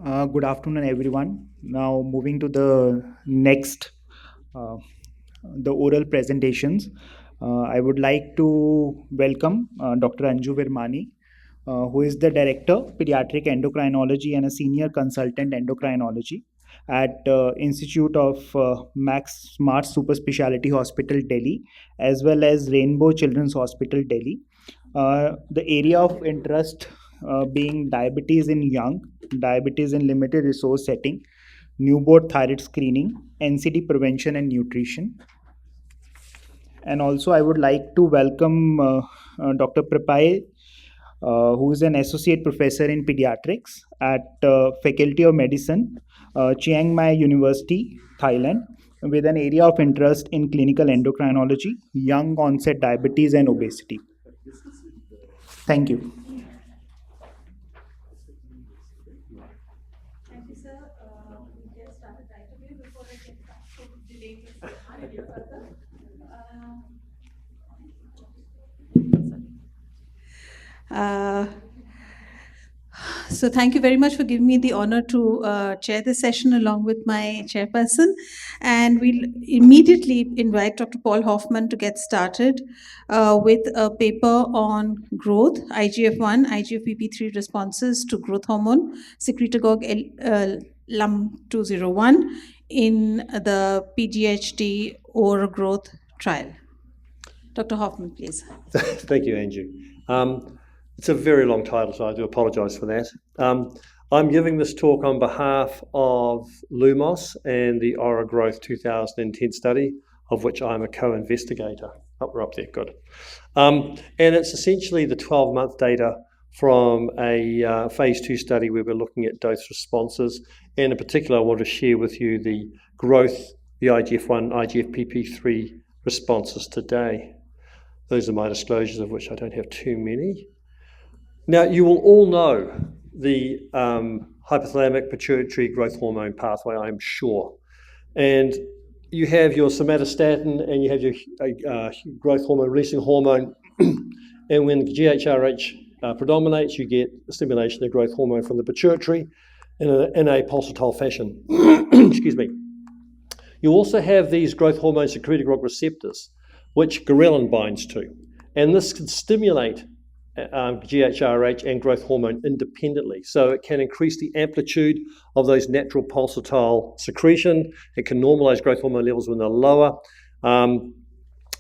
Good afternoon, everyone. Now, moving to the next, uh, the oral presentations. I would like to welcome Dr. Anju Virmani, who is the Director, Pediatric Endocrinology and a Senior Consultant Endocrinology at Institute of Max Smart Super Speciality Hospital, Delhi, as well as Rainbow Children's Hospital, Delhi. The area of interest being diabetes in young, diabetes in limited resource setting, newborn thyroid screening, NCD prevention and nutrition. And also, I would like to welcome Dr. Prapai, who is an associate professor in pediatrics at Faculty of Medicine, Chiang Mai University, Thailand, with an area of interest in clinical endocrinology, young onset diabetes, and obesity. Thank you. Thank you, sir. We can start it right away before I get delaying this any further. So thank you very much for giving me the honor to chair this session along with my chairperson. And we'll immediately invite Dr. Paul Hoffman to get started with a paper on growth, IGF-1, IGF-PP3 responses to growth hormone, secretagogue LUM201 in the PGHD or growth trial. Dr. Hoffman, please. Thank you, Anju. It's a very long title, so I do apologise for that. I'm giving this talk on behalf of Lumos and the Aura Growth 2010 study, of which I'm a co-investigator. Oh, we're up there, good. And it's essentially the 12-month data from a phase 2 study where we're looking at dose responses. And in particular, I want to share with you the growth, the IGF-1, IGF-PP3 responses today. Those are my disclosures, of which I don't have too many. Now, you will all know the hypothalamic pituitary growth hormone pathway, I'm sure. And you have your somatostatin and you have your growth hormone releasing hormone. And when GHRH predominates, you get a stimulation of growth hormone from the pituitary in a pulsatile fashion. Excuse me. You also have these growth hormone secretagogue receptors, which ghrelin binds to. And this can stimulate GHRH and growth hormone independently. So it can increase the amplitude of those natural pulsatile secretion. It can normalize growth hormone levels when they're lower. There's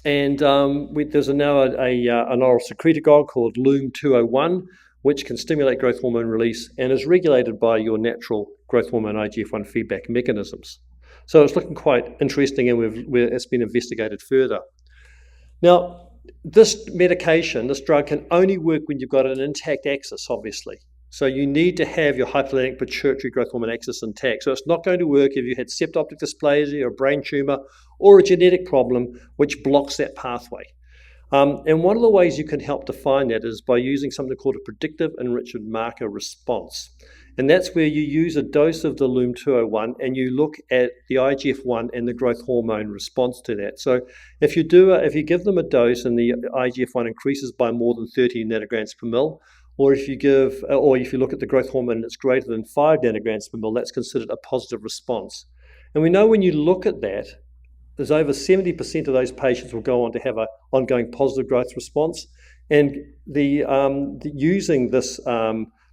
now an oral secretagogue called LUM201, which can stimulate growth hormone release and is regulated by your natural growth hormone IGF-1 feedback mechanisms. So it's looking quite interesting, and it's been investigated further. Now, this medication, this drug, can only work when you've got an intact axis, obviously. So you need to have your hypothalamic pituitary growth hormone axis intact. So it's not going to work if you had septoptic dysplasia or a brain tumor or a genetic problem which blocks that pathway. And one of the ways you can help define that is by using something called a predictive enrichment marker response. And that's where you use a dose of the LUM201 and you look at the IGF-1 and the growth hormone response to that. So if you give them a dose and the IGF-1 increases by more than 30 nanograms per mil, or if you look at the growth hormone that's greater than 5 nanograms per mil, that's considered a positive response. And we know when you look at that, there's over 70% of those patients will go on to have an ongoing positive growth response. And using this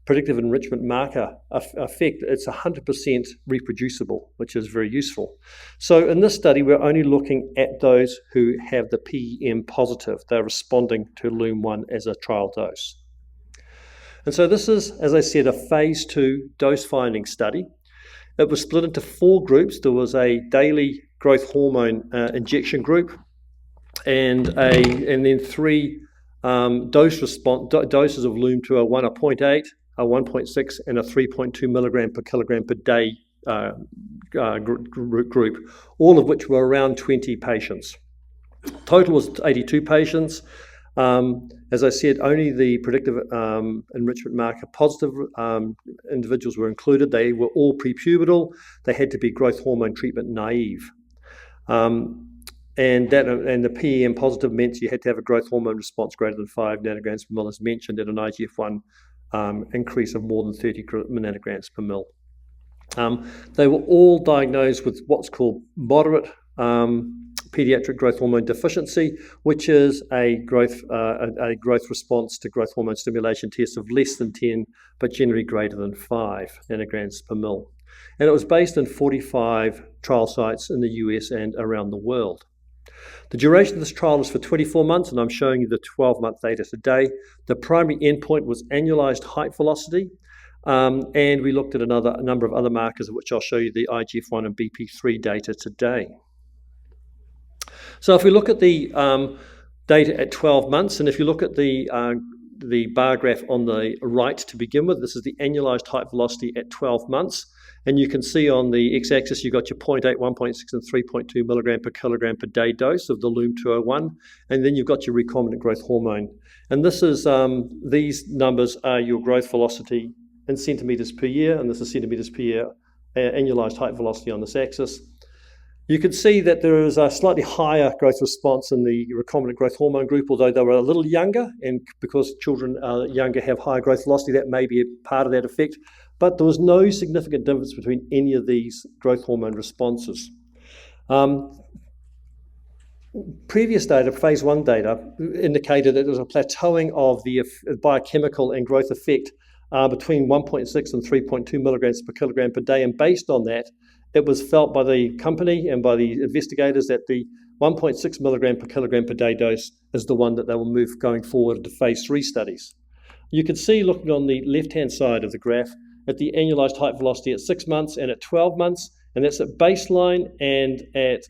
predictive enrichment marker effect, it's 100% reproducible, which is very useful. So in this study, we're only looking at those who have the PEM positive. They're responding to LUM1 as a trial dose. And so this is, as I said, a phase 2 dose-finding study. It was split into 4 groups. There was a daily growth hormone injection group and then 3 doses of LUM201, a 0.8, a 1.6, and a 3.2 milligram per kilogram per day group, all of which were around 20 patients. Total was 82 patients. As I said, only the predictive enrichment marker positive individuals were included. They were all prepubertal. They had to be growth hormone treatment naive. And the PEM positive meant you had to have a growth hormone response greater than 5 nanograms per mil, as mentioned, and an IGF-1 increase of more than 30 nanograms per mil. They were all diagnosed with what's called moderate pediatric growth hormone deficiency, which is a growth response to growth hormone stimulation test of less than 10, but generally greater than 5 nanograms per mil. And it was based in 45 trial sites in the US and around the world. The duration of this trial is for 24 months, and I'm showing you the 12-month data today. The primary endpoint was annualized height velocity, and we looked at a number of other markers, of which I'll show you the IGF-1 and BP3 data today. So if we look at the data at 12 months, and if you look at the bar graph on the right to begin with, this is the annualized height velocity at 12 months. And you can see on the x-axis, you've got your 0.8, 1.6, and 3.2 milligram per kilogram per day dose of the LUM-201. And then you've got your recombinant growth hormone. And this is these numbers are your growth velocity in centimeters per year, and this is centimeters per year annualized height velocity on this axis. You can see that there is a slightly higher growth response in the recombinant growth hormone group, although they were a little younger, and because children are younger have higher growth velocity, that may be a part of that effect. But there was no significant difference between any of these growth hormone responses. Previous data, phase 1 data, indicated that there was a plateauing of the biochemical and growth effect between 1.6 and 3.2 milligrams per kilogram per day, and based on that, it was felt by the company and by the investigators that the 1.6 milligram per kilogram per day dose is the one that they will move going forward into phase 3 studies. You can see, looking on the left-hand side of the graph, at the annualized height velocity at 6 months and at 12 months, and that's at baseline and at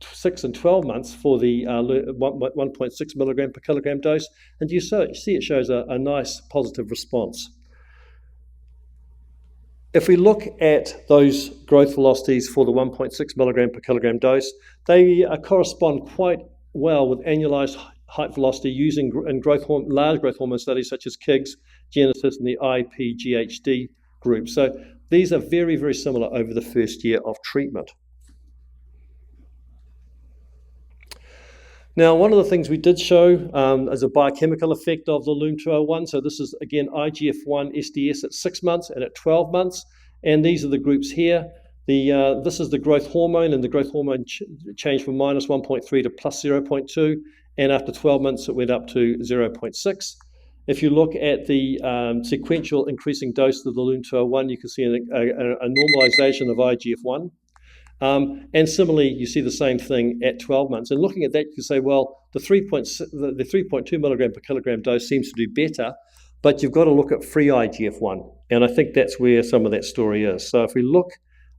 6 and 12 months for the 1.6 milligram per kilogram dose, and you see it shows a nice positive response. If we look at those growth velocities for the 1.6 milligram per kilogram dose, they correspond quite well with annualized height velocity using in large growth hormone studies such as KIGS, Genesis, and the IPGHD group. So these are very, very similar over the first year of treatment. Now, one of the things we did show is a biochemical effect of the LUM-201. So this is, again, IGF-1 SDS at 6 months and at 12 months. And these are the groups here. This is the growth hormone, and the growth hormone changed from minus 1.3 to plus 0.2. And after 12 months, it went up to 0.6. If you look at the sequential increasing dose of the LUM-201, you can see a normalization of IGF-1. And similarly, you see the same thing at 12 months. And looking at that, you can say, well, the 3.2 milligram per kilogram dose seems to do better, but you've got to look at free IGF-1. And I think that's where some of that story is. So if we look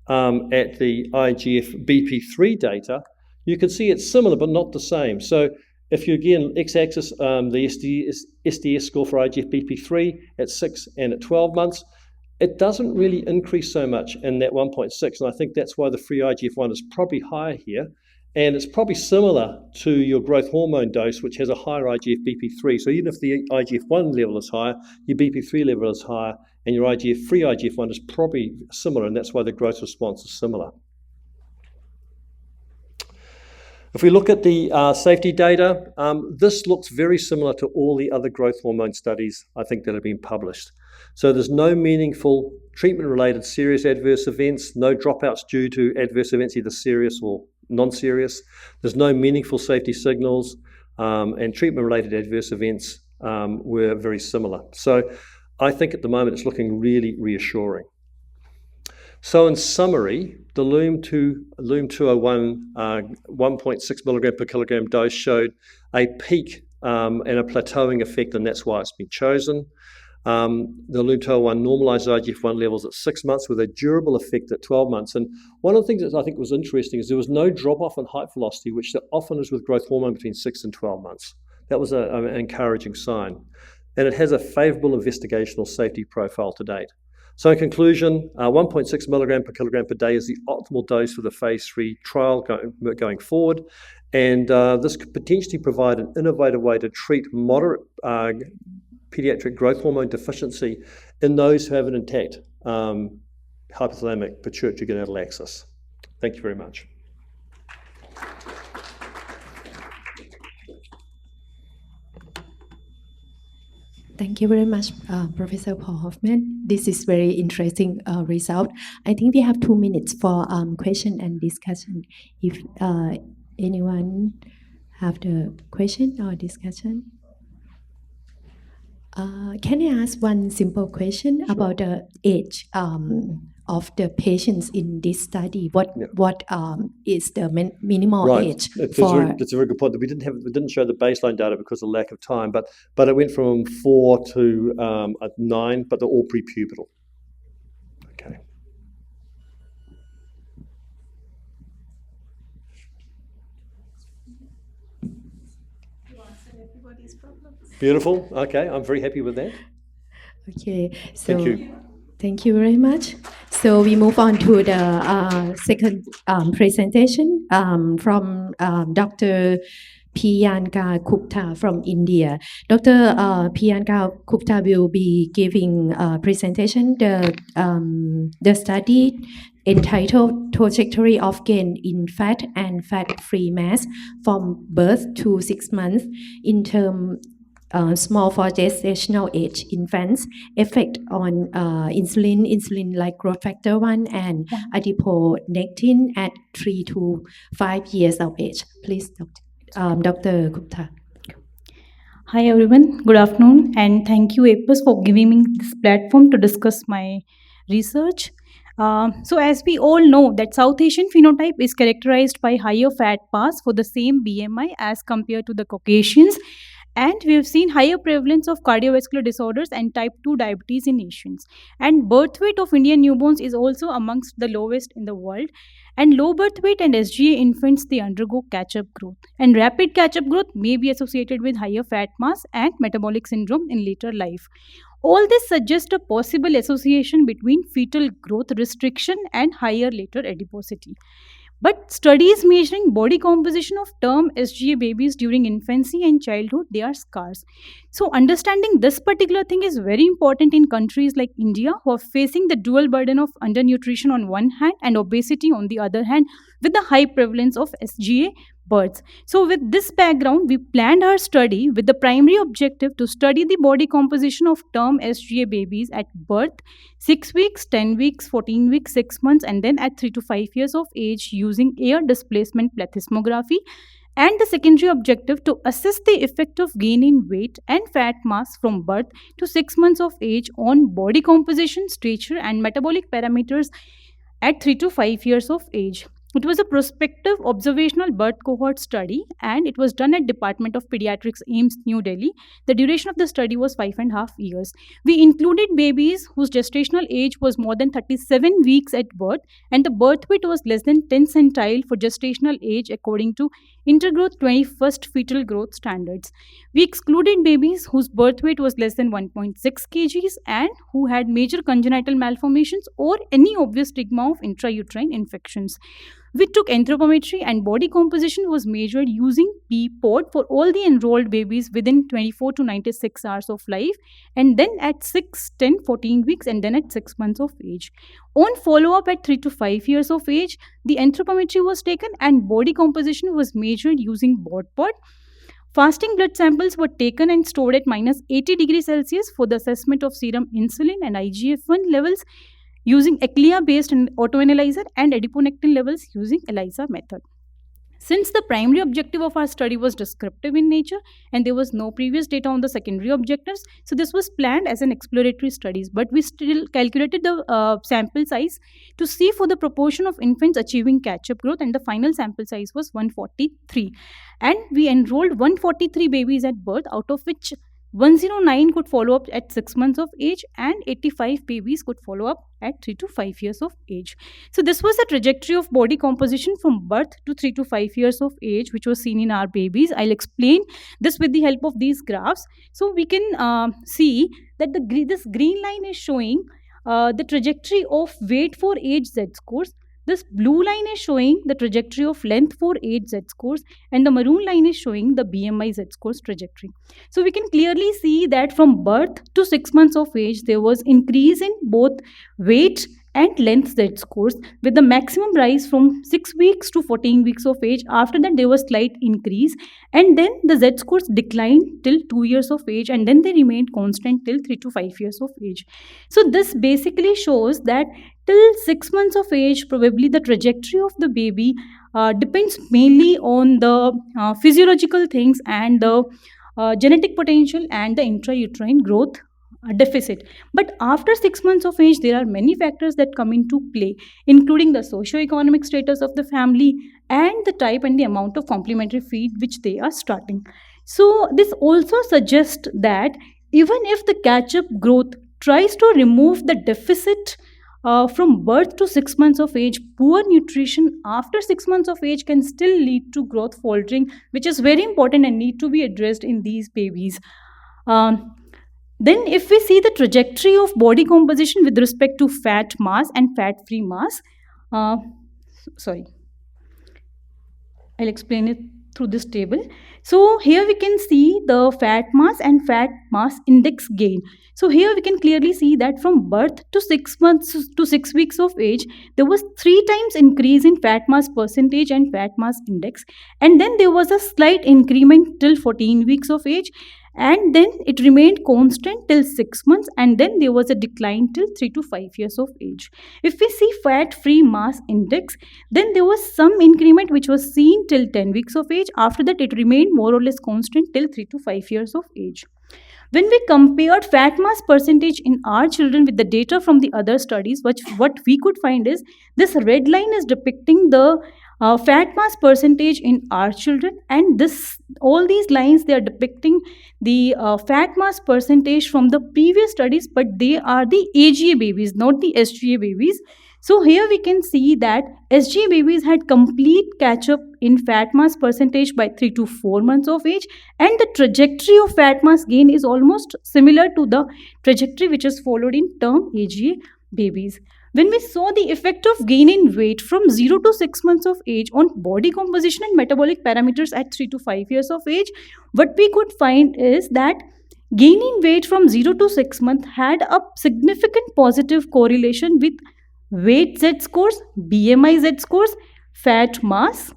at the IGF BP3 data, you can see it's similar, but not the same. So if you, again, x-axis, the SDS score for IGF BP3 at 6 and at 12 months, it doesn't really increase so much in that 1.6, and I think that's why the free IGF-1 is probably higher here, and it's probably similar to your growth hormone dose, which has a higher IGF BP3. So even if the IGF-1 level is higher, your BP3 level is higher, and your free IGF-1 is probably similar, and that's why the growth response is similar. If we look at the safety data, this looks very similar to all the other growth hormone studies, I think, that have been published. So there's no meaningful treatment-related serious adverse events, no dropouts due to adverse events, either serious or non-serious. There's no meaningful safety signals, and treatment-related adverse events were very similar. So I think at the moment it's looking really reassuring. So in summary, the LUM-201 1.6 milligram per kilogram dose showed a peak and a plateauing effect, and that's why it's been chosen. The LUM-201 normalized IGF-1 levels at 6 months with a durable effect at 12 months. And one of the things that I think was interesting is there was no drop-off in height velocity, which often is with growth hormone between 6 and 12 months. That was an encouraging sign. And it has a favorable investigational safety profile to date. So in conclusion, 1.6 milligram per kilogram per day is the optimal dose for the phase 3 trial going forward. And this could potentially provide an innovative way to treat moderate pediatric growth hormone deficiency in those who have an intact hypothalamic pituitary gonadal axis. Thank you very much. Thank you very much, Professor Paul Hoffman. This is very interesting result. I think we have 2 minutes for question and discussion. If anyone have the question or discussion, can I ask one simple question about the age of the patients in this study? What is the minimal age for? That's a very good point. We didn't show the baseline data because of lack of time, but it went from 4 to 9, but they're all prepubertal. Okay. Beautiful. Okay, I'm very happy with that. Okay, so Thank you. Thank you very much. So we move on to the second presentation from Dr. Priyanka Gupta from India. Dr. Priyanka Gupta will be giving a presentation. The study entitled Trajectory of Gain in Fat and Fat-Free Mass from Birth to 6 months in term small for gestational age infants, effect on insulin-like growth factor 1 and adiponectin at 3 to 5 years of age. Please, Dr. Gupta. Hi everyone, good afternoon, and thank you APUS for giving me this platform to discuss my research. So as we all know that South Asian phenotype is characterized by higher fat mass for the same BMI as compared to the Caucasians, and we have seen higher prevalence of cardiovascular disorders and type 2 diabetes in Asians. And birth weight of Indian newborns is also amongst the lowest in the world. And low birth weight and SGA infants, they undergo catch-up growth. And rapid catch-up growth may be associated with higher fat mass and metabolic syndrome in later life. All this suggests a possible association between fetal growth restriction and higher later adiposity. But studies measuring body composition of term SGA babies during infancy and childhood, they are scarce. So understanding this particular thing is very important in countries like India, who are facing the dual burden of undernutrition on one hand and obesity on the other hand, with the high prevalence of SGA births. So with this background, we planned our study with the primary objective to study the body composition of term SGA babies at birth, 6 weeks, 10 weeks, 14 weeks, 6 months, and then at 3 to 5 years of age using air displacement plethysmography, and the secondary objective to assess the effect of gain in weight and fat mass from birth to 6 months of age on body composition, stature, and metabolic parameters at 3 to 5 years of age. It was a prospective observational birth cohort study, and it was done at Department of Pediatrics, AIIMS, New Delhi. The duration of the study was 5.5 years. We included babies whose gestational age was more than 37 weeks at birth, and the birth weight was less than 10 centile for gestational age according to Intergrowth 21st Fetal Growth Standards. We excluded babies whose birth weight was less than 1.6 kgs and who had major congenital malformations or any obvious stigma of intrauterine infections. We took anthropometry and body composition was measured using PPOD for all the enrolled babies within 24 to 96 hours of life, and then at 6, 10, 14 weeks, and then at 6 months of age. On follow-up at 3 to 5 years of age, the anthropometry was taken and body composition was measured using BODPOD. Fasting blood samples were taken and stored at minus 80 degrees Celsius for the assessment of serum insulin and IGF-1 levels using ECLIA-based autoanalyzer and adiponectin levels using ELISA method. Since the primary objective of our study was descriptive in nature and there was no previous data on the secondary objectives, so this was planned as an exploratory studies, but we still calculated the sample size to see for the proportion of infants achieving catch-up growth, and the final sample size was 143. And we enrolled 143 babies at birth, out of which 109 could follow up at 6 months of age and 85 babies could follow up at 3 to 5 years of age. So this was the trajectory of body composition from birth to 3 to 5 years of age, which was seen in our babies. I'll explain this with the help of these graphs. So we can see that this green line is showing the trajectory of weight for age Z-scores. This blue line is showing the trajectory of length for age Z-scores, and the maroon line is showing the BMI Z-scores trajectory. So we can clearly see that from birth to 6 months of age, there was increase in both weight and length Z scores, with the maximum rise from 6 weeks to 14 weeks of age. After that, there was slight increase, and then the Z scores declined till 2 years of age, and then they remained constant till 3 to 5 years of age. So this basically shows that till 6 months of age, probably the trajectory of the baby depends mainly on the physiological things and the genetic potential and the intrauterine growth deficit. But after 6 months of age, there are many factors that come into play, including the socio-economic status of the family and the type and the amount of complementary feed which they are starting. So this also suggests that even if the catch-up growth tries to remove the deficit from birth to 6 months of age, poor nutrition after 6 months of age can still lead to growth faltering, which is very important and need to be addressed in these babies. Then if we see the trajectory of body composition with respect to fat mass and fat free mass, sorry, I'll explain it through this table. So here we can see the fat mass and fat mass index gain. So here we can clearly see that from birth to 6 months to 6 weeks of age, there was 3 times increase in fat mass percentage and fat mass index, and then there was a slight increment till 14 weeks of age, and then it remained constant till 6 months, and then there was a decline till 3 to 5 years of age. If we see fat free mass index, then there was some increment which was seen till 10 weeks of age. After that, it remained more or less constant till 3 to 5 years of age. When we compared fat mass percentage in our children with the data from the other studies, what we could find is this red line is depicting the fat mass percentage in our children, and all these lines, they are depicting the fat mass percentage from the previous studies, but they are the AGA babies, not the SGA babies. So here we can see that SGA babies had complete catch up in fat mass percentage by 3 to 4 months of age, and the trajectory of fat mass gain is almost similar to the trajectory which is followed in term AGA babies. When we saw the effect of gain in weight from 0 to 6 months of age on body composition and metabolic parameters at 3 to 5 years of age, what we could find is that gain in weight from 0 to 6 months had a significant positive correlation with weight Z scores, BMI Z scores, fat mass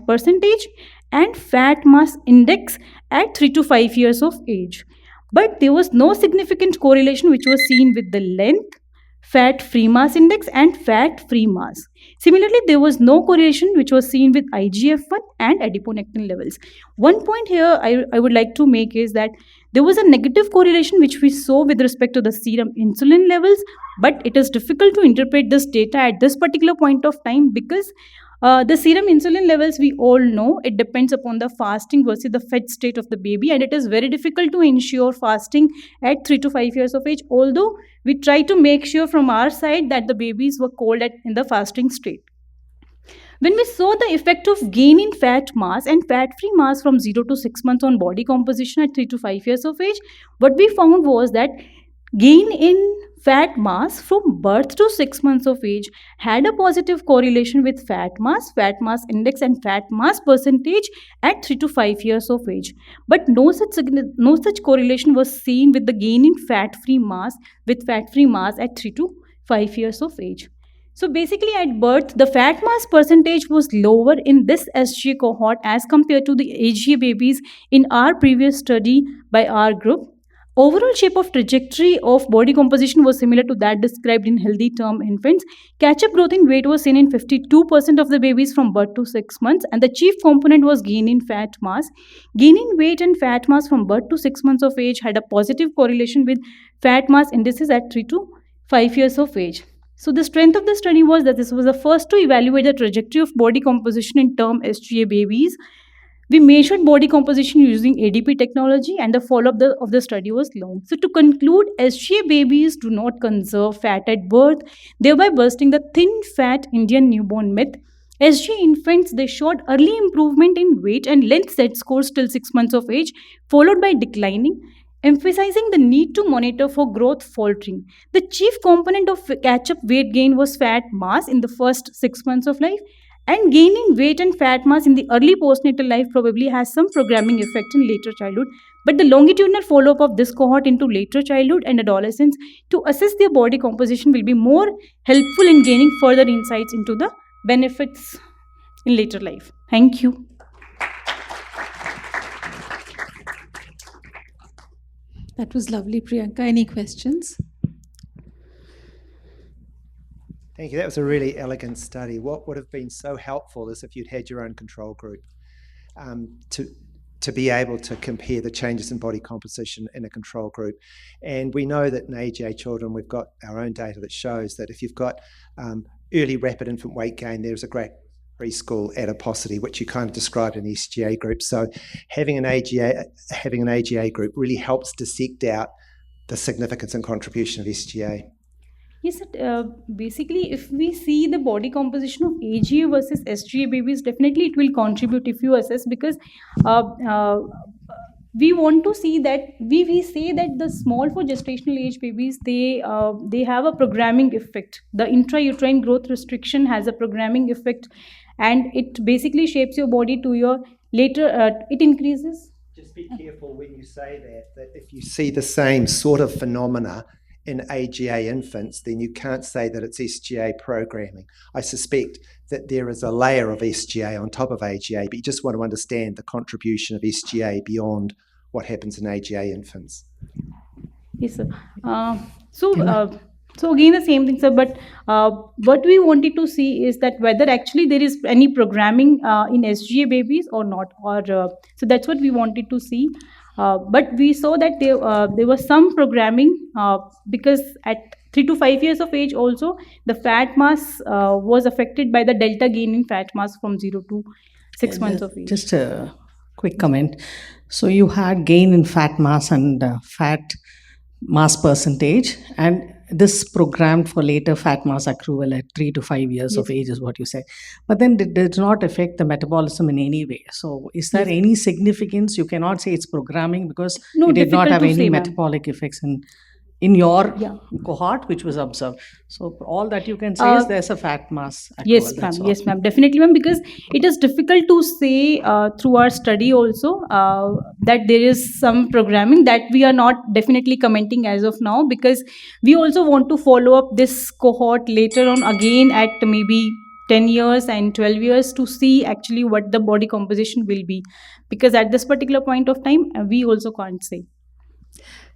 percentage, and fat mass index at 3 to 5 years of age. But there was no significant correlation which was seen with the length, fat free mass index, and fat free mass. Similarly, there was no correlation which was seen with IGF-1 and adiponectin levels. One point here I would like to make is that there was a negative correlation which we saw with respect to the serum insulin levels, but it is difficult to interpret this data at this particular point of time because the serum insulin levels, we all know, it depends upon the fasting versus the fed state of the baby, and it is very difficult to ensure fasting at 3 to 5 years of age, although we try to make sure from our side that the babies were cold in the fasting state. When we saw the effect of gain in fat mass and fat free mass from 0 to 6 months on body composition at 3 to 5 years of age, what we found was that gain in fat mass from birth to 6 months of age had a positive correlation with fat mass index, and fat mass percentage at 3 to 5 years of age. But no such correlation was seen with the gain in fat free mass at 3 to 5 years of age. So basically at birth, the fat mass percentage was lower in this SGA cohort as compared to the AGA babies in our previous study by our group. Overall shape of trajectory of body composition was similar to that described in healthy term infants. Catch-up growth in weight was seen in 52% of the babies from birth to 6 months, and the chief component was gain in fat mass. Gain in weight and fat mass from birth to 6 months of age had a positive correlation with fat mass indices at 3 to 5 years of age. So the strength of the study was that this was the first to evaluate the trajectory of body composition in term SGA babies. We measured body composition using ADP technology, and the follow-up of the study was long. So to conclude, SGA babies do not conserve fat at birth, thereby busting the thin fat Indian newborn myth. SGA infants, they showed early improvement in weight and length Z scores till 6 months of age, followed by declining, emphasizing the need to monitor for growth faltering. The chief component of catch-up weight gain was fat mass in the first 6 months of life, and gaining weight and fat mass in the early postnatal life probably has some programming effect in later childhood But the longitudinal follow-up of this cohort into later childhood and adolescence to assess their body composition will be more helpful in gaining further insights into the benefits in later life. Thank you. That was lovely, Priyanka. Any questions? Thank you. That was a really elegant study. What would have been so helpful is if you'd had your own control group to be able to compare the changes in body composition in a control group. And we know that in AGA children, we've got our own data that shows that if you've got early rapid infant weight gain, there's a great preschool adiposity, which you kind of described in the SGA group. So having an AGA group really helps dissect out the significance and contribution of SGA. Yes, basically, if we see the body composition of AGA versus SGA babies, definitely it will contribute if you assess, because we want to see that we say that the small for gestational age babies, they have a programming effect. The intrauterine growth restriction has a programming effect, and it basically shapes your body to your later. It increases. Just be careful when you say that if you see the same sort of phenomena in AGA infants, then you can't say that it's SGA programming. I suspect that there is a layer of SGA on top of AGA, but you just want to understand the contribution of SGA beyond what happens in AGA infants. Yes, sir. So again, the same thing, sir. But what we wanted to see is that whether actually there is any programming in SGA babies or not, or so that's what we wanted to see. But we saw that there was some programming because at 3 to 5 years of age also the fat mass was affected by the delta gain in fat mass from 0 to 6 months of age. Just a quick comment. So you had gain in fat mass and fat mass percentage, and this programmed for later fat mass accrual at 3 to 5 years Yes. of age is what you said. But then it does not affect the metabolism in any way. So is there any significance? You cannot say it's programming because No, it did not difficult have to any say, ma'am. metabolic effects in your Yeah. cohort which was observed. So all that you can say is there's a fat mass accrual. Yes, ma'am. that's all. Yes, ma'am. Definitely, ma'am. Because it is difficult to say through our study also that there is some programming that we are not definitely commenting as of now, because we also want to follow up this cohort later on again at maybe 10 years and 12 years to see actually what the body composition will be. Because at this particular point of time, we also can't say.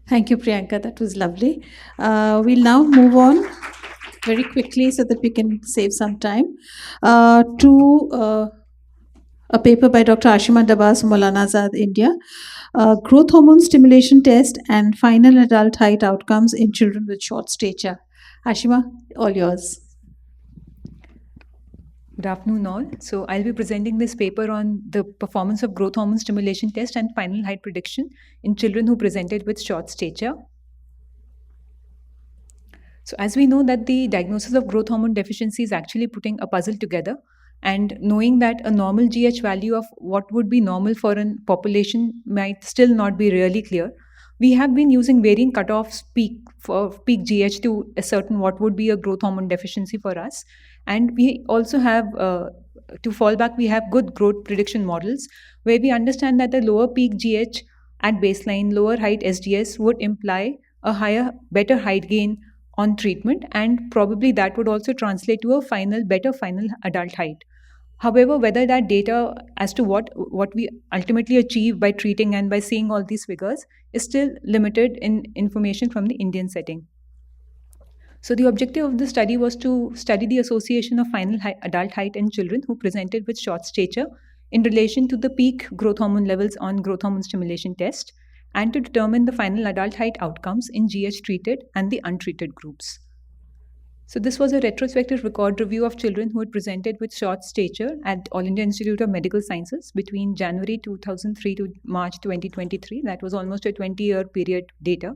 Thank you, Priyanka. That was lovely. We'll now move on very quickly so that we can save some time to a paper by Dr. Ashima Dabas, Maulana Azad, India. Growth hormone stimulation test and final adult height outcomes in children with short stature. Ashima, all yours. Good afternoon, all. So I'll be presenting this paper on the performance of growth hormone stimulation test and final height prediction in children who presented with short stature. So as we know that the diagnosis of growth hormone deficiency is actually putting a puzzle together, and knowing that a normal GH value of what would be normal for a population might still not be really clear, we have been using varying cutoffs for peak GH to ascertain what would be a growth hormone deficiency for us. And we also have, to fall back, we have good growth prediction models where we understand that the lower peak GH at baseline, lower height SDS would imply a better height gain on treatment, and probably that would also translate to a better final adult height. However, whether that data as to what we ultimately achieve by treating and by seeing all these figures is still limited in information from the Indian setting. So the objective of the study was to study the association of final adult height in children who presented with short stature in relation to the peak growth hormone levels on growth hormone stimulation test, and to determine the final adult height outcomes in GH treated and the untreated groups. So this was a retrospective record review of children who had presented with short stature at All India Institute of Medical Sciences between January 2003 to March 2023. That was almost a 20-year period data.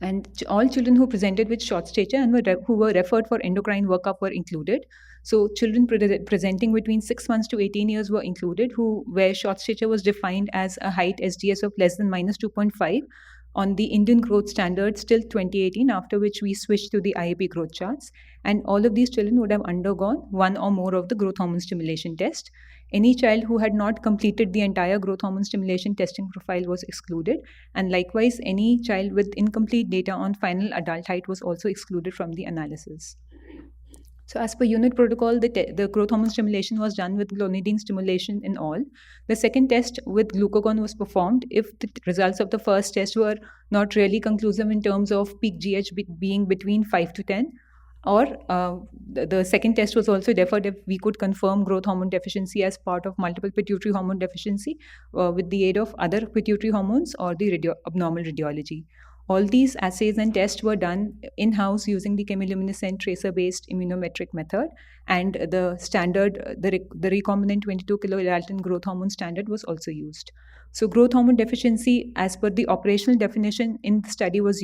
And all children who presented with short stature and who were referred for endocrine workup were included. So children presenting between 6 months to 18 years were included, where short stature was defined as a height SDS of less than -2.5, on the Indian growth standards till 2018, after which we switched to the IAP growth charts. And all of these children would have undergone one or more of the growth hormone stimulation test. Any child who had not completed the entire growth hormone stimulation testing profile was excluded. And likewise, any child with incomplete data on final adult height was also excluded from the analysis. So as per unit protocol, the growth hormone stimulation was done with clonidine stimulation in all. The second test with glucagon was performed if the results of the first test were not really conclusive in terms of peak GH being between 5 to 10, or the second test was also deferred if we could confirm growth hormone deficiency as part of multiple pituitary hormone deficiency with the aid of other pituitary hormones or the abnormal radiology. All these assays and tests were done in-house using the chemiluminescent tracer-based immunometric method, and the standard, the recombinant 22 kiloaltin growth hormone standard was also used. So growth hormone deficiency, as per the operational definition in the study was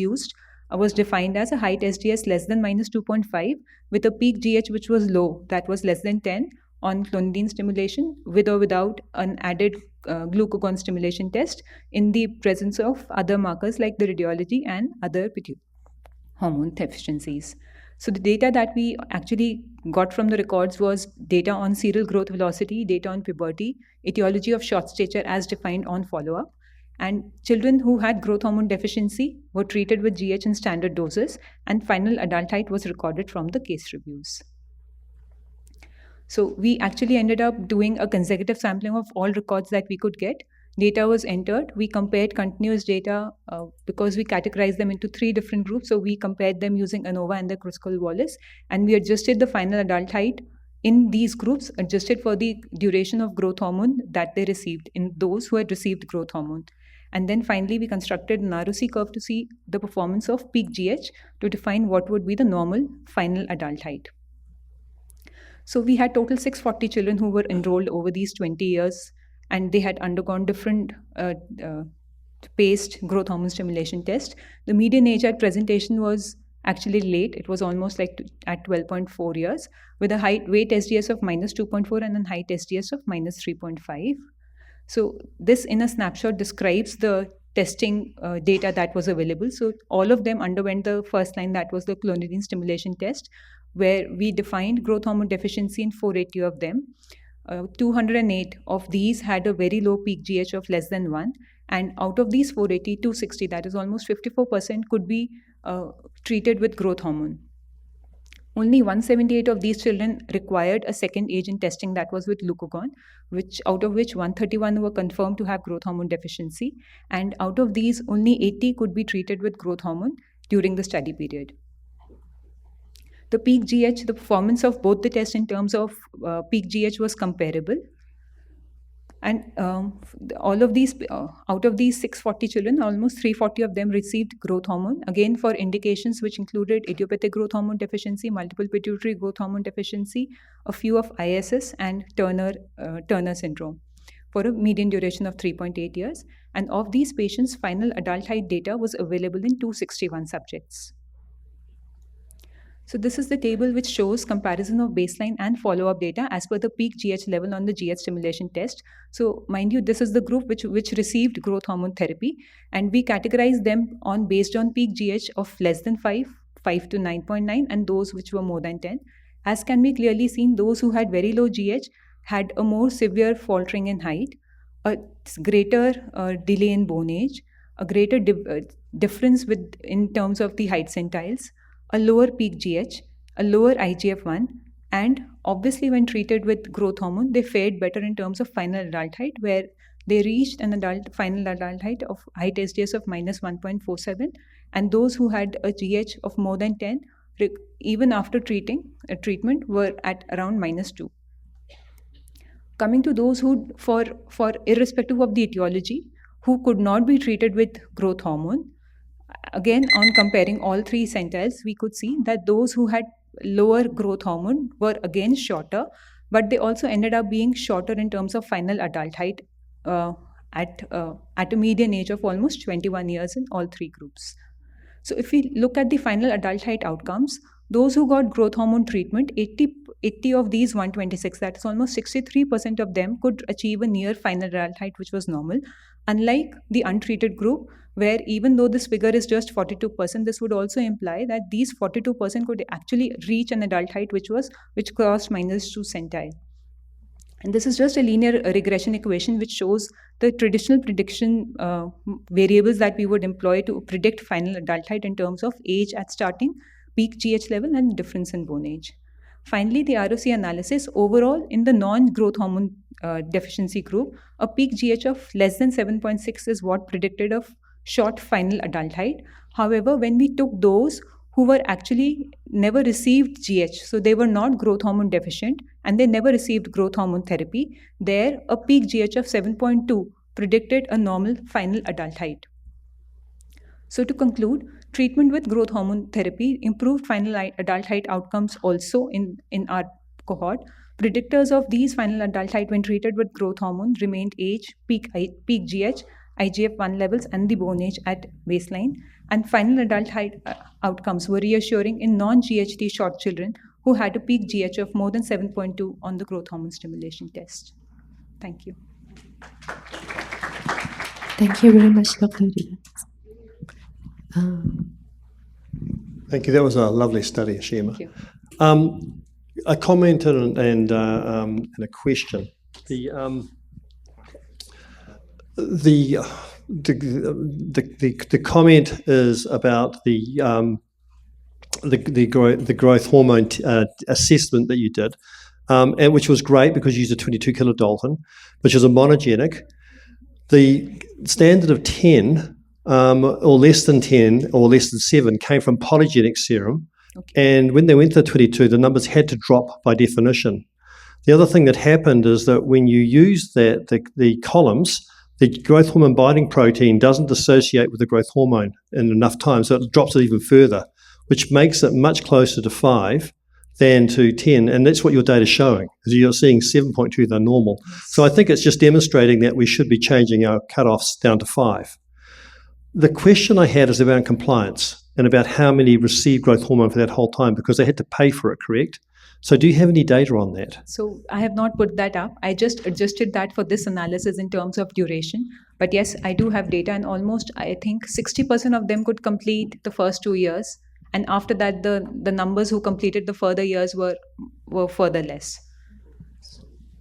defined as a height SDS less than minus 2.5 with a peak GH which was low, that was less than 10 on clonidine stimulation with or without an added glucagon stimulation test in the presence of other markers like the radiology and other hormone deficiencies. So the data that we actually got from the records was data on serial growth velocity, data on puberty, etiology of short stature as defined on follow-up. And children who had growth hormone deficiency were treated with GH in standard doses, and final adult height was recorded from the case reviews. So we actually ended up doing a consecutive sampling of all records that we could get. Data was entered. We compared continuous data because we categorized them into 3 different groups. So we compared them using ANOVA and the Kruskal-Wallis, and we adjusted the final adult height in these groups, adjusted for the duration of growth hormone that they received in those who had received growth hormone. And then finally, we constructed an ROC curve to see the performance of peak GH to define what would be the normal final adult height. So we had total 640 children who were enrolled over these 20 years, and they had undergone different paced growth hormone stimulation tests. The median age at presentation was actually late. It was almost like at 12.4 years with a weight SDS of minus 2.4 and a height SDS of minus 3.5. So this in a snapshot describes the testing data that was available. So all of them underwent the first line, that was the clonidine stimulation test, where we defined growth hormone deficiency in 480 of them. 208 of these had a very low peak GH of less than 1. And out of these 480, 260, that is almost 54%, could be treated with growth hormone. Only 178 of these children required a second agent testing, that was with glucagon, out of which 131 were confirmed to have growth hormone deficiency. And out of these, only 80 could be treated with growth hormone during the study period. The peak GH, the performance of both the tests in terms of peak GH was comparable. And all of these, out of these 640 children, almost 340 of them received growth hormone, again for indications which included idiopathic growth hormone deficiency, multiple pituitary growth hormone deficiency, a few of ISS and Turner syndrome, for a median duration of 3.8 years. And of these patients, final adult height data was available in 261 subjects. So this is the table which shows comparison of baseline and follow-up data as per the peak GH level on the GH stimulation test. So mind you, this is the group which received growth hormone therapy, and we categorized them based on peak GH of less than 5 to 9.9, and those which were more than 10. As can be clearly seen, those who had very low GH had a more severe faltering in height, a greater delay in bone age, a greater difference in terms of the height centiles, a lower peak GH, a lower IGF-1, and obviously when treated with growth hormone, they fared better in terms of final adult height, where they reached an final adult height of height SDS of minus 1.47, and those who had a GH of more than 10, even after treatment, were at around minus 2. Coming to those who, for irrespective of the etiology, who could not be treated with growth hormone, again, on comparing all 3 centiles, we could see that those who had lower growth hormone were again shorter, but they also ended up being shorter in terms of final adult height at a median age of almost 21 years in all 3 groups. So if we look at the final adult height outcomes, those who got growth hormone treatment, 80 of these 126, that is almost 63% of them, could achieve a near final adult height which was normal, unlike the untreated group, where even though this figure is just 42%, this would also imply that these 42% could actually reach an adult height which crossed -2 centile. And this is just a linear regression equation which shows the traditional prediction variables that we would employ to predict final adult height in terms of age at starting, peak GH level, and difference in bone age. Finally, the ROC analysis overall in the non-growth hormone deficiency group, a peak GH of less than 7.6 is what predicted of short final adult height. However, when we took those who were actually never received GH, so they were not growth hormone deficient and they never received growth hormone therapy, there a peak GH of 7.2 predicted a normal final adult height. So to conclude, treatment with growth hormone therapy improved final adult height outcomes also in our cohort. Predictors of these final adult height when treated with growth hormone remained age, peak GH, IGF-1 levels, and the bone age at baseline. And final adult height outcomes were reassuring in non-GHT short children who had a peak GH of more than 7.2 on the growth hormone stimulation test. Thank you. Thank you very much, Dr. Ria. Thank you. That was a lovely study, Ashima. Thank you. A comment and a question. The comment is about the growth hormone assessment that you did, and which was great because you used a 22 kilodalton, which is a monogenic. The standard of 10 or less than 10 or less than 7 came from polygenic serum. Okay. And when they went to 22, the numbers had to drop by definition. The other thing that happened is that when you use the columns, the growth hormone binding protein doesn't dissociate with the growth hormone in enough time, so it drops it even further, which makes it much closer to 5 than to 10, and that's what your data is showing. You're seeing 7.2, they're normal. So I think it's just demonstrating that we should be changing our cutoffs down to 5. The question I had is around compliance and about how many received growth hormone for that whole time, because they had to pay for it, correct? So do you have any data on that? So I have not put that up. I just adjusted that for this analysis in terms of duration. But yes, I do have data, and almost, I think, 60% of them could complete the first 2 years. And after that, the numbers who completed the further years were further less.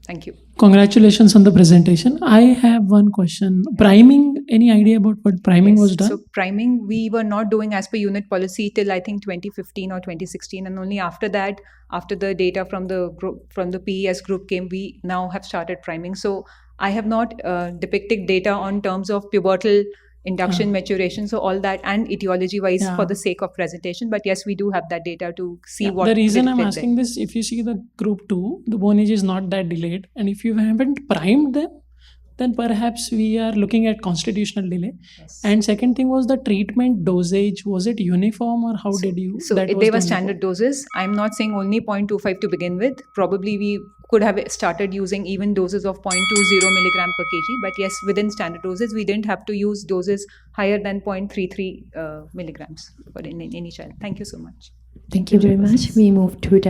Thank you. Congratulations on the presentation. I have one question. Priming, any idea about what priming was done? So priming, we were not doing as per unit policy till I think 2015 or 2016. And only after that, after the data from the PES group came, we now have started priming. So I have not depicted data on terms of pubertal induction, maturation, so all that, and etiology-wise for the sake of presentation. But yes, we do have that data to see what. The reason I'm asking this, if you see the group 2, the bone age is not that delayed. And if you haven't primed them, then perhaps we are looking at constitutional delay. Yes. And second thing was the treatment dosage. Was it uniform or how did you? So they were standard doses. I'm not saying only 0.25 to begin with. Probably we could have started using even doses of 0.20 milligram per kg. But yes, within standard doses, we didn't have to use doses higher than 0.33 milligrams for any child. Thank you so much. Thank you very much. We move to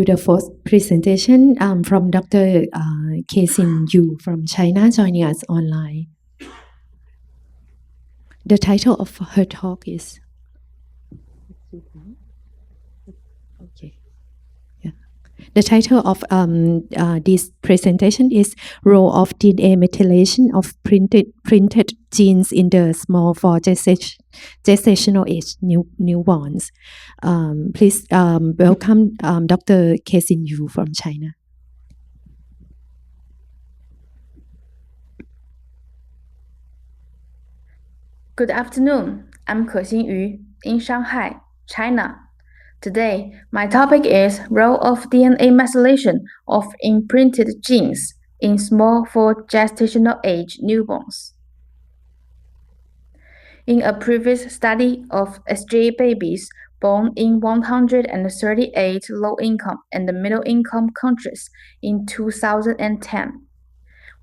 the fourth presentation from Dr. Kesin Yu from China, joining us online. The title of her talk is The title of this presentation is Role of DNA Methylation of Printed Genes in the Small for Gestational Age Newborns. Please welcome Dr. Kesin Yu from China. Good afternoon. I'm Kesin Yu in Shanghai, China. Today, my topic is Role of DNA Methylation of Imprinted Genes in Small for Gestational Age Newborns. In a previous study of SJ babies born in 138 low-income and middle-income countries in 2010,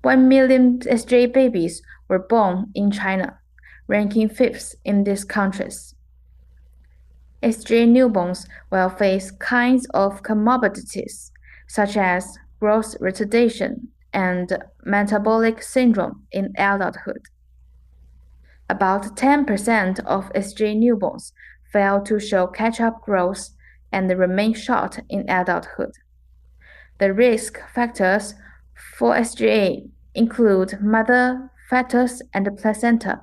1 million SJ babies were born in China, ranking 5th in these countries. SJ newborns will face kinds of comorbidities such as growth retardation, and metabolic syndrome in adulthood. About 10% of SGA newborns fail to show catch-up growth and remain short in adulthood. The risk factors for SGA include mother, fetus, and placenta.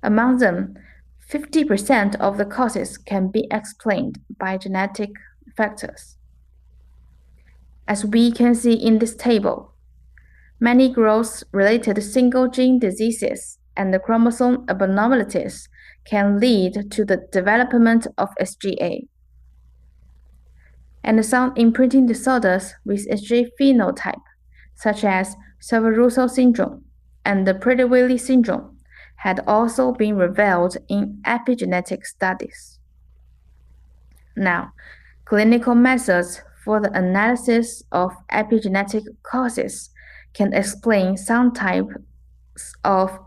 Among them, 50% of the causes can be explained by genetic factors. As we can see in this table, many growth-related single-gene diseases and chromosome abnormalities can lead to the development of SGA. And some imprinting disorders with SGA phenotype, such as Severusel syndrome and the Prader-Willi syndrome, had also been revealed in epigenetic studies. Now, clinical methods for the analysis of epigenetic causes can explain some types of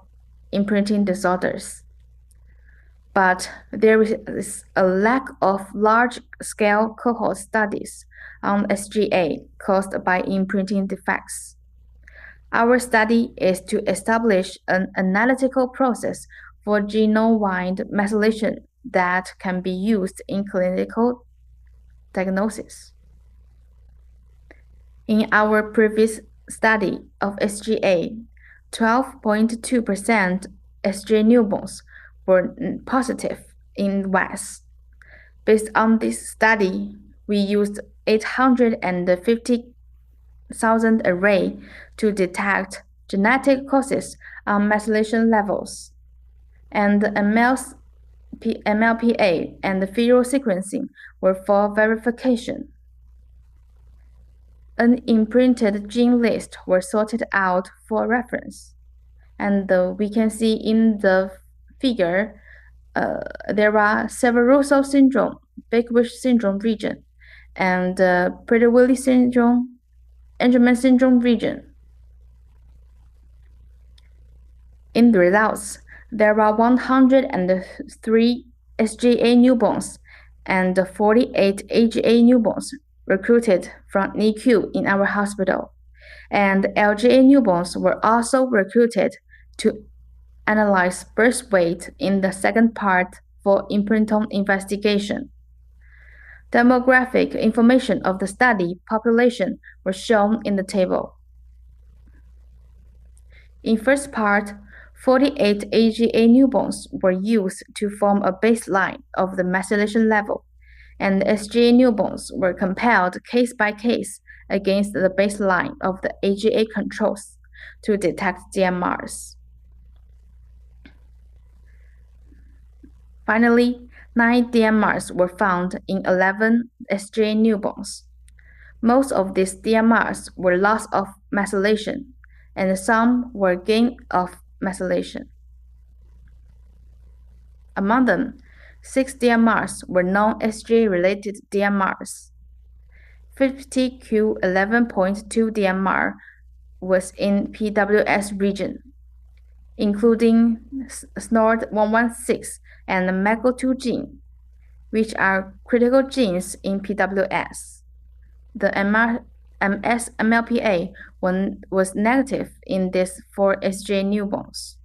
imprinting disorders. But there is a lack of large-scale cohort studies on SGA caused by imprinting defects. Our study is to establish an analytical process for genome-wide methylation that can be used in clinical diagnosis. In our previous study of SGA, 12.2% SGA newborns were positive in WAS. Based on this study, we used 850,000 array to detect genetic causes on methylation levels, and the MLPA and the viral sequencing were for verification. An imprinted gene list were sorted out for reference, and we can see in the figure there are Severusel syndrome, Big-Wish syndrome region, and Prader-Willi syndrome, Angelman syndrome region. In the results, there are 103 SGA newborns and 48 AGA newborns recruited from NICU in our hospital, and LGA newborns were also recruited to analyze birth weight in the second part for imprinton investigation. Demographic information of the study population were shown in the table. In first part, 48 AGA newborns were used to form a baseline of the methylation level, and SGA newborns were compared case by case against the baseline of the AGA controls to detect DMRs. Finally, 9 DMRs were found in 11 SGA newborns. Most of these DMRs were loss of methylation, and some were gain of methylation. Among them, 6 DMRs were non-SGA-related DMRs. 50Q11.2 DMR was in PWS region, including SNORD116 and the MECO2 gene, which are critical genes in PWS. The MLPA was negative in these 4 SGA newborns.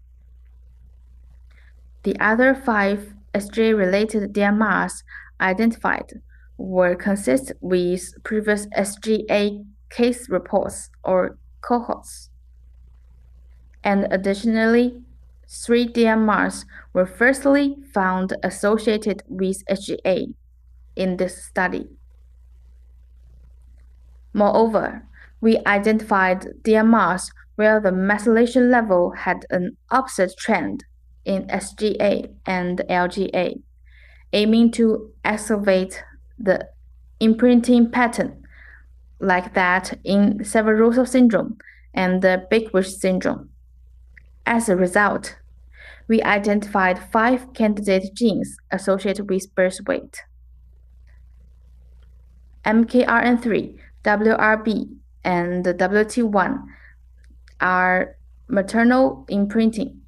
The other 5 SGA-related DMRs identified were consistent with previous SGA case reports or cohorts. And additionally, 3 DMRs were firstly found associated with SGA in this study. Moreover, we identified DMRs where the methylation level had an opposite trend in SGA and LGA, aiming to excavate the imprinting pattern like that in Severusel syndrome and the Big-Wish syndrome. As a result, we identified 5 candidate genes associated with birth weight. MKRN3, WRB, and WT1 are maternal imprinting,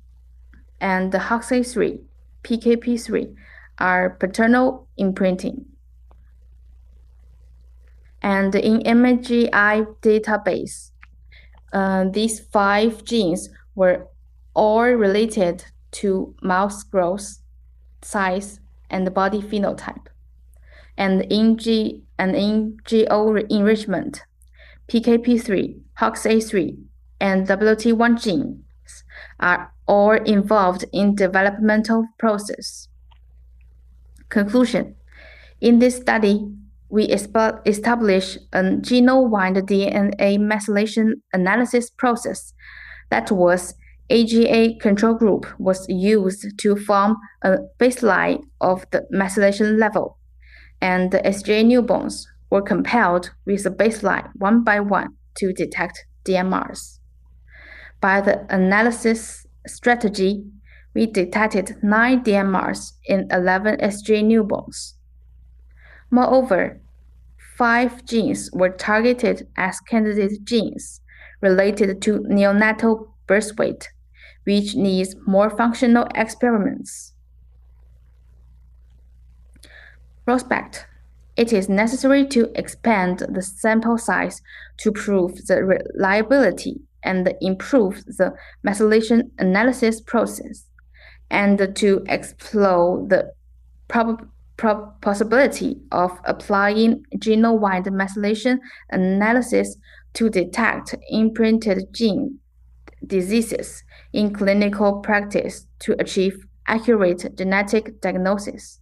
and the HOXA3, PKP3 are paternal imprinting. And in MGI database, These 5 genes were all related to mouse growth, size, and body phenotype. And in GO enrichment, PKP3, HOXA3, and WT1 genes are all involved in developmental process. Conclusion: in this study, we established a genome-wide DNA methylation analysis process that was AGA control group was used to form a baseline of the methylation level, and the SGA newborns were compared with the baseline one by one to detect DMRs. By the analysis strategy, we detected 9 DMRs in 11 SGA newborns. Moreover, 5 genes were targeted as candidate genes related to neonatal birth weight, which needs more functional experiments. Prospect: it is necessary to expand the sample size to prove the reliability and improve the methylation analysis process, and to explore the possibility of applying genome-wide methylation analysis to detect imprinted gene diseases in clinical practice to achieve accurate genetic diagnosis.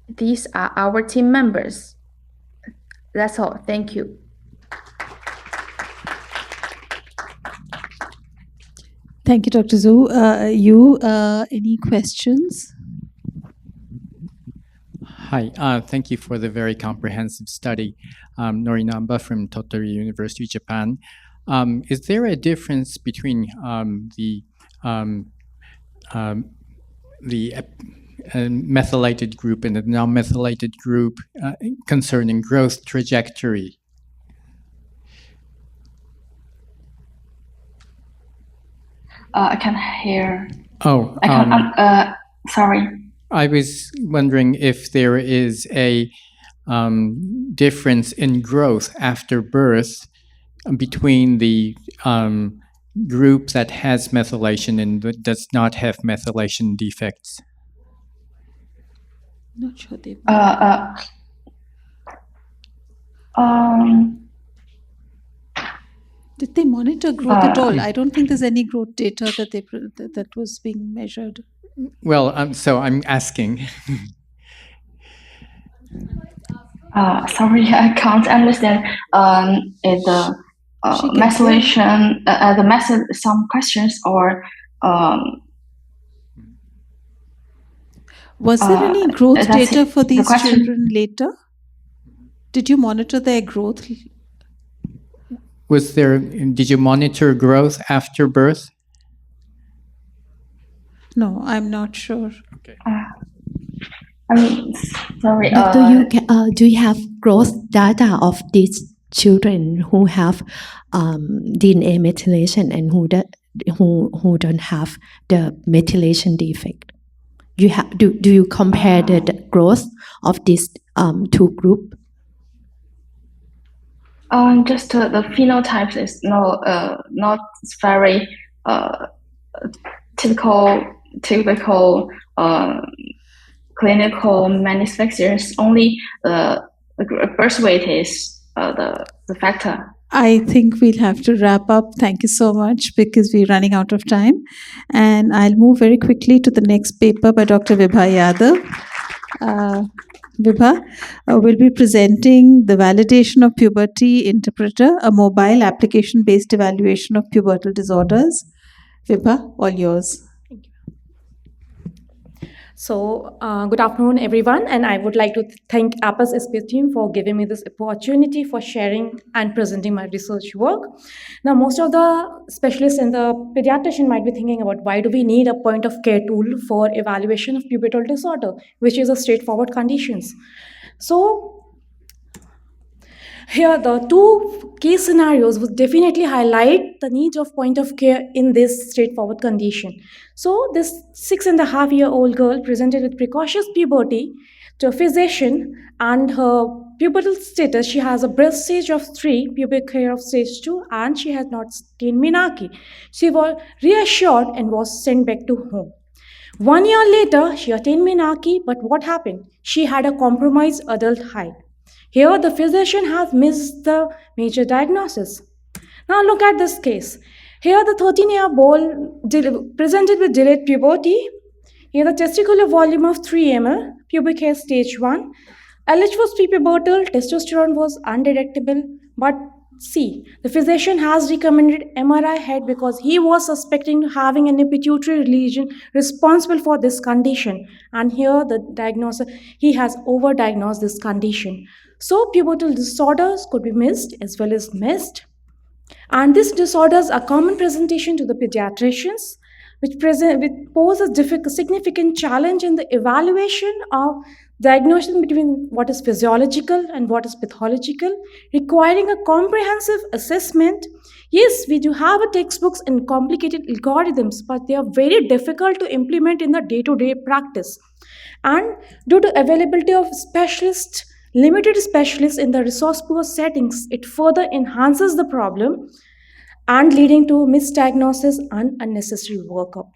These are our team members. That's all. Thank you. Thank you, Dr. Zhu. Any questions? Hi, thank you for the very comprehensive study. Norinamba from Tottori University, Japan. Is there a difference between the methylated group and the non-methylated group concerning growth trajectory? I can't hear. Oh, Sorry. I was wondering if there is a difference in growth after birth between the group that has methylation and that does not have methylation defects. Not sure they. Did they monitor growth at all? I don't think there's any growth data that was being measured. Well, so I'm asking. Sorry, I can't understand. Is the methylation the method some questions or was there any growth data for these children later? Did you monitor their growth? Did you monitor growth after birth? No, I'm not sure. Okay. I'm sorry. Do you have growth data of these children who have DNA methylation and who don't have the methylation defect? Do you compare the growth of these two groups? Just the phenotypes is not very typical clinical manifestations. Only the birth weight is the factor. I think we'll have to wrap up. Thank you so much because we're running out of time. And I'll move very quickly to the next paper by Dr. Vibha Yadav. Vibha will be presenting the validation of puberty interpreter, a mobile application-based evaluation of pubertal disorders. Vibha, all yours. So, good afternoon, everyone, and I would like to thank APA's SPS team for giving me this opportunity for sharing and presenting my research work. Now, most of the specialists and the pediatrician might be thinking about why do we need a point of care tool for evaluation of pubertal disorder, which is a straightforward conditions. So, here, the two case scenarios would definitely highlight the need of point of care in this straightforward condition. So, this 6.5-year-old girl presented with precocious puberty to a physician, and her pubertal status, she has a breast stage of 3, pubic hair of stage 2, and she has not attained menarche. She was reassured and was sent back to home. 1 year later, she attained menarche, but what happened? She had a compromised adult height. Here, the physician has missed the major diagnosis. Now, look at this case. Here, the 13-year-old presented with delayed puberty. Here, the testicular volume of 3 ml, pubic hair stage 1. LH was prepubertal, testosterone was undetectable, but see, the physician has recommended MRI head because he was suspecting having an pituitary lesion responsible for this condition. And here the diagnosis, he has overdiagnosed this condition. So pubertal disorders could be missed as well as missed. And these disorders are common presentation to the pediatricians, which pose a significant challenge in the evaluation of diagnosis between what is physiological and what is pathological, requiring a comprehensive assessment. Yes, we do have a textbooks and complicated algorithms, but they are very difficult to implement in the day-to-day practice. And due to availability of specialists, limited specialists in the resource poor settings, it further enhances the problem and leading to misdiagnosis and unnecessary workup.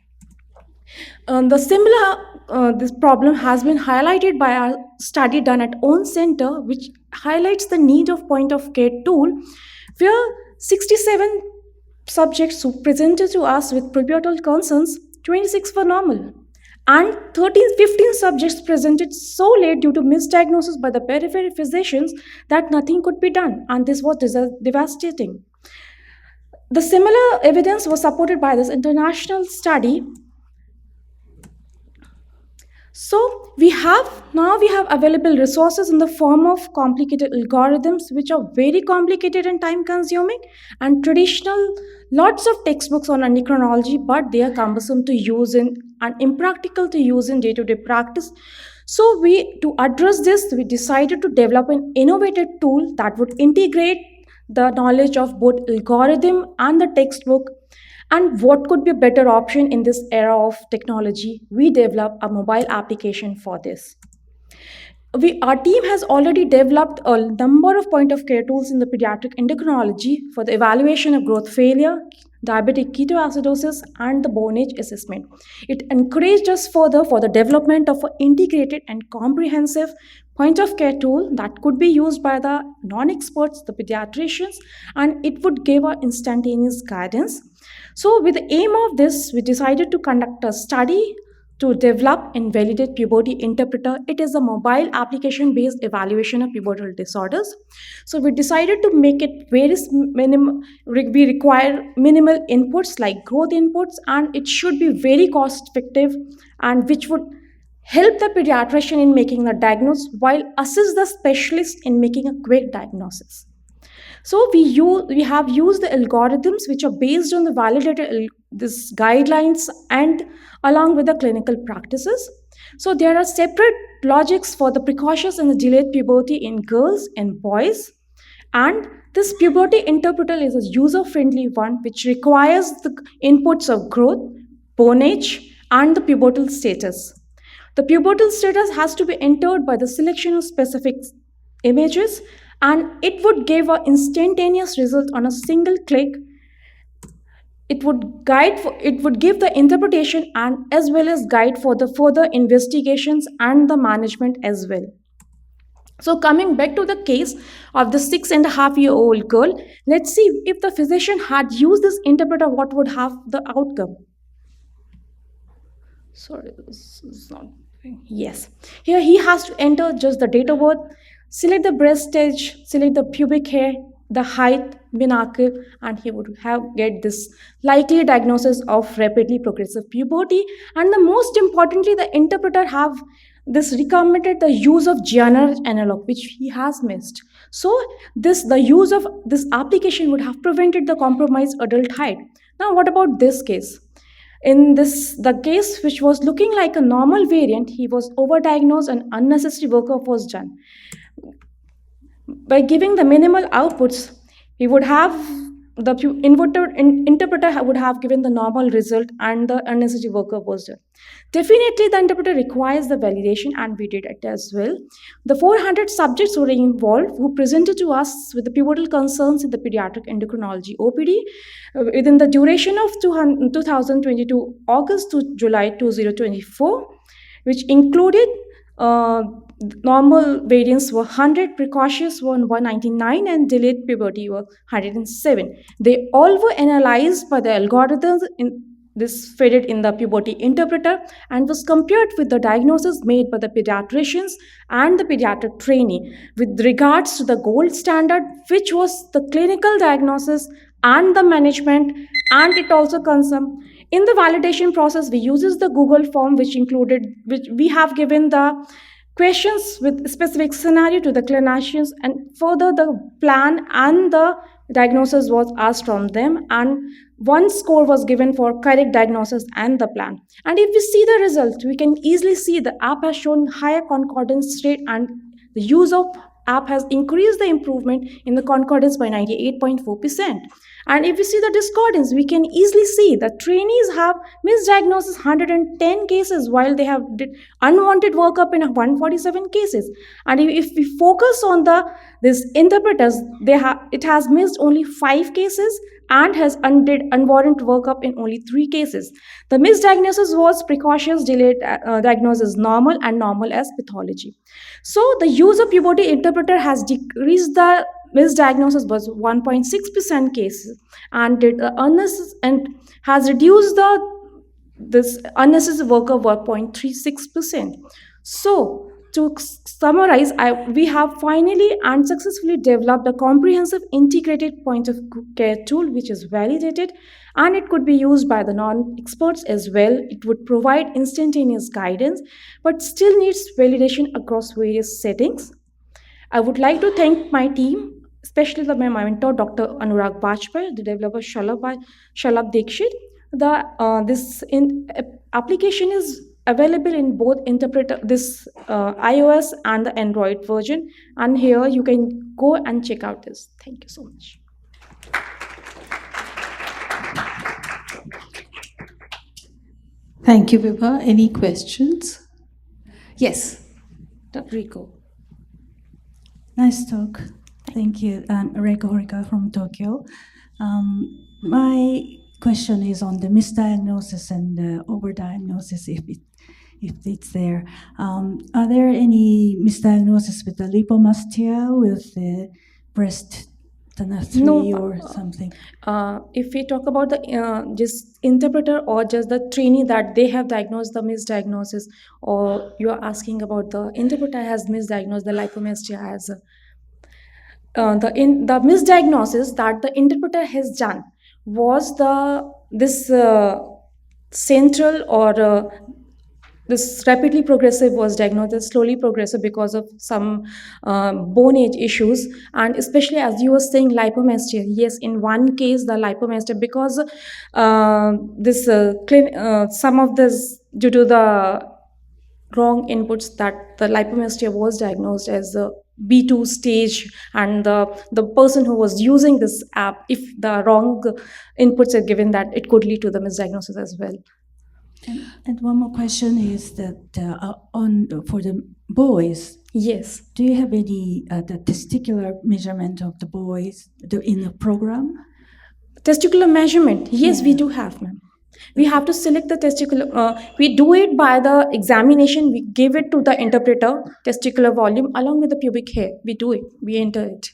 This problem has been highlighted by our study done at own center, which highlights the need of point of care tool, where 67 subjects who presented to us with pubertal concerns, 26 were normal. And 15 subjects presented so late due to misdiagnosis by the periphery physicians that nothing could be done. And this was devastating. The similar evidence was supported by this international study. So we have available resources in the form of complicated algorithms, which are very complicated and time consuming, and traditional lots of textbooks on endocrinology, but they are cumbersome to use and impractical to use in day-to-day practice. So to address this, we decided to develop an innovative tool that would integrate the knowledge of both algorithm and the textbook. And what could be a better option in this era of technology? We developed a mobile application for this. Our team has already developed a number of point-of-care tools in the pediatric endocrinology for the evaluation of growth failure, diabetic ketoacidosis, and the bone age assessment. It encouraged us further for the development of an integrated and comprehensive point-of-care tool that could be used by the non-experts, the pediatricians, and it would give an instantaneous guidance. So with the aim of this, we decided to conduct a study to develop and validate puberty interpreter. It is a mobile application-based evaluation of pubertal disorders. So we decided to make it we require minimal inputs like growth inputs, and it should be very cost-effective, and which would help the pediatrician in making the diagnosis while assist the specialist in making a quick diagnosis. So we have used the algorithms which are based on the validated this guidelines and along with the clinical practices. So there are separate logics for the precocious and the delayed puberty in girls and boys. And this puberty interpreter is a user-friendly one which requires the inputs of growth, bone age, and the pubertal status. The pubertal status has to be entered by the selection of specific images, and it would give an instantaneous result on a single click. It would give the interpretation and as well as guide for the further investigations and the management as well. So coming back to the case of the 6.5-year-old girl, let's see if the physician had used this interpreter, what would have the outcome. Sorry, this is not. Yes. Here he has to enter just the date of birth, select the breast stage, select the pubic hair, the height, menarche, and he would get this likely diagnosis of rapidly progressive puberty. And the most importantly, the interpreter have this recommended the use of GNR analog, which he has missed. So the use of this application would have prevented the compromised adult height. Now, what about this case? In the case which was looking like a normal variant, he was overdiagnosed and unnecessary workup was done. By giving the minimal outputs, he would have the interpreter would have given the normal result and the unnecessary workup was done. Definitely, the interpreter requires the validation, and we did it as well. The 400 subjects were involved who presented to us with the pivotal concerns in the pediatric endocrinology (OPD) within the duration of 2022 August to July 2024, which included normal variants were 100, precocious were 199, and delayed puberty were 107. They all were analyzed by the algorithms in this fitted in the puberty interpreter and was compared with the diagnosis made by the pediatricians and the pediatric trainee with regards to the gold standard, which was the clinical diagnosis and the management, and it also concerned in the validation process we uses the Google form which we have given the questions with specific scenario to the clinicians, and further the plan and the diagnosis was asked from them, and one score was given for correct diagnosis and the plan. And if we see the result, we can easily see the app has shown higher concordance rate, and the use of app has increased the improvement in the concordance by 98.4%. And if we see the discordance, we can easily see that trainees have misdiagnosis 110 cases while they have did unwanted workup in 147 cases. And if we focus on these interpreters, it has missed only 5 cases and has undid unwarranted workup in only 3 cases. The misdiagnosis was precocious, delayed diagnosis normal, and normal as pathology. So the use of puberty interpreter has decreased the misdiagnosis was 1.6% cases, and and has reduced this unnecessary workup by 0.36%. So to summarize, we have finally and successfully developed a comprehensive integrated point of care tool which is validated, and it could be used by the non-experts as well. It would provide instantaneous guidance but still needs validation across various settings. I would like to thank my team, especially my mentor, Dr. Anurag Bajpai, the developer Shalabh Dikshit. This application is available in both iOS and the Android version. And here you can go and check out this. Thank you so much. Thank you, Vibha. Any questions? Yes, Dr. Rico. Nice talk. Thank you. I'm Reiko Horika from Tokyo. My question is on the misdiagnosis and the overdiagnosis, if it's there. Are there any misdiagnosis with the lipomastia, with the breast tenacity or something? If we talk about the just interpreter or just the trainee that they have diagnosed the misdiagnosis, or you are asking about the interpreter has misdiagnosed the lipomastia as the misdiagnosis that the interpreter has done was this central or this rapidly progressive was diagnosed as slowly progressive because of some bone age issues, and especially as you were saying lipomastia. Yes, in one case the lipomastia because some of this due to the wrong inputs that the lipomastia was diagnosed as a B2 stage, and the person who was using this app, if the wrong inputs are given, that it could lead to the misdiagnosis as well. And one more question is that for the boys. Yes. Do you have any the testicular measurement of the boys in the program? Testicular measurement? Yes, we do have, ma'am. We have to select the testicular. We do it by the examination. We give it to the interpreter, testicular volume, along with the pubic hair. We do it. We enter it.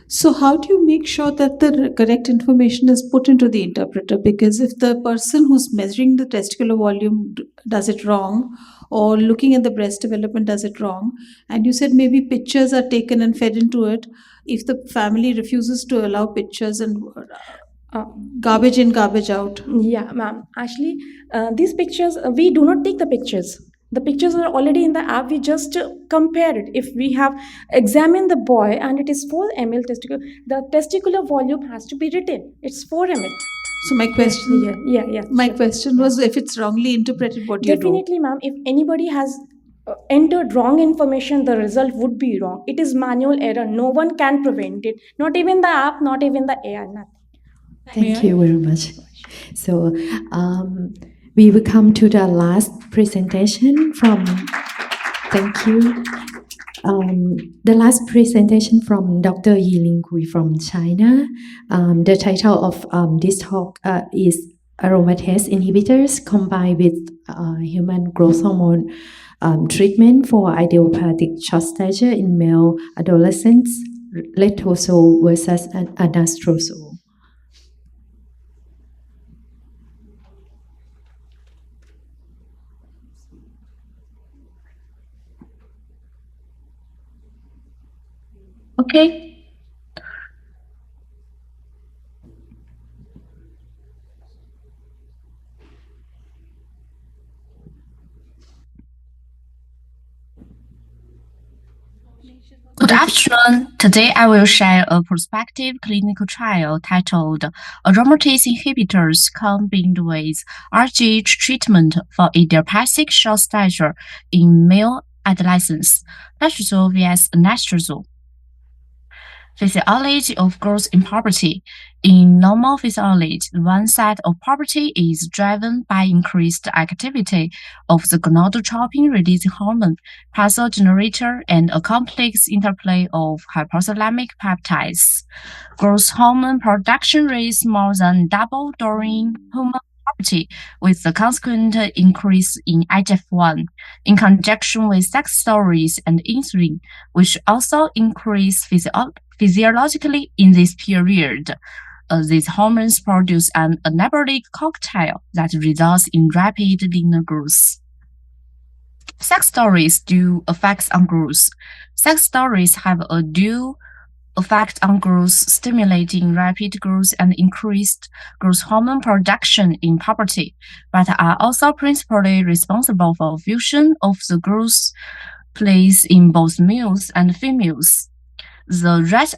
So how do you make sure that the correct information is put into the interpreter? Because if the person who's measuring the testicular volume does it wrong, or looking at the breast development does it wrong, and you said maybe pictures are taken and fed into it, if the family refuses to allow pictures and garbage in, garbage out. Yeah, ma'am. Actually, these pictures, we do not take the pictures. The pictures are already in the app. We just compare it. If we have examined the boy and it is 4 ml testicular, the testicular volume has to be written. It's 4 ml. So my question, my question was, if it's wrongly interpreted, what do you do? Definitely, ma'am. If anybody has entered wrong information, the result would be wrong. It is manual error. No one can prevent it. Not even the app, not even the AI, nothing. Thank you very much. So we will come to the last presentation from. Thank you. The last presentation from Dr. Yiling Kui from China. The title of this talk is aromatase inhibitors combined with human growth hormone treatment for idiopathic short stature in male adolescents, letrozole versus anastrozole. Okay. Good afternoon. Today I will share a prospective clinical trial titled Aromatase Inhibitors Combined with RGH Treatment for Idiopathic Short Stature in Male Adolescents, letrozole vs anastrozole. Physiology of growth in puberty. In normal physiology, one side of puberty is driven by increased activity of the gonadotropin-releasing hormone, pathol generator, and a complex interplay of hypothalamic peptides. Growth hormone production rates more than double during hormone puberty, with the consequent increase in IGF-1, in conjunction with sex steroids and insulin, which also increase physiologically in this period. These hormones produce an anabolic cocktail that results in rapid linear growth. Sex steroids do effects on growth. Sex steroids have a dual effect on growth, stimulating rapid growth and increased growth hormone production in puberty, but are also principally responsible for fusion of the growth plates in both males and females. The red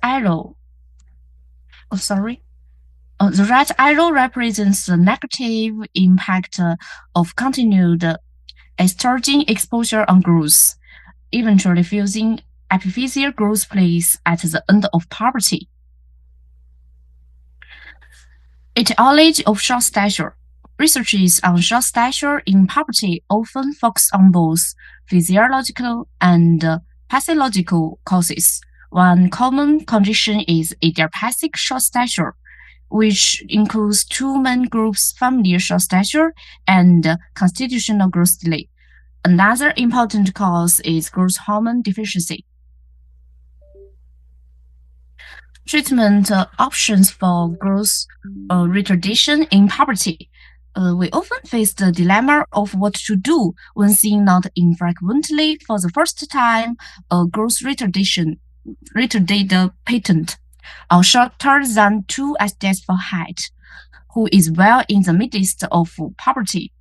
arrow represents the negative impact of continued estrogen exposure on growth, eventually fusing epiphyseal growth plates at the end of puberty. Etiology of short stature. Researches on short stature in puberty often focus on both physiological and pathological causes. One common condition is idiopathic short stature, which includes two main groups, familial short stature and constitutional growth delay. Another important cause is growth hormone deficiency. Treatment options for growth retardation in puberty. We often face the dilemma of what to do when seeing not infrequently for the first time a growth retarded patient, or shorter than 2 SDS for height, who is well in the midst of puberty.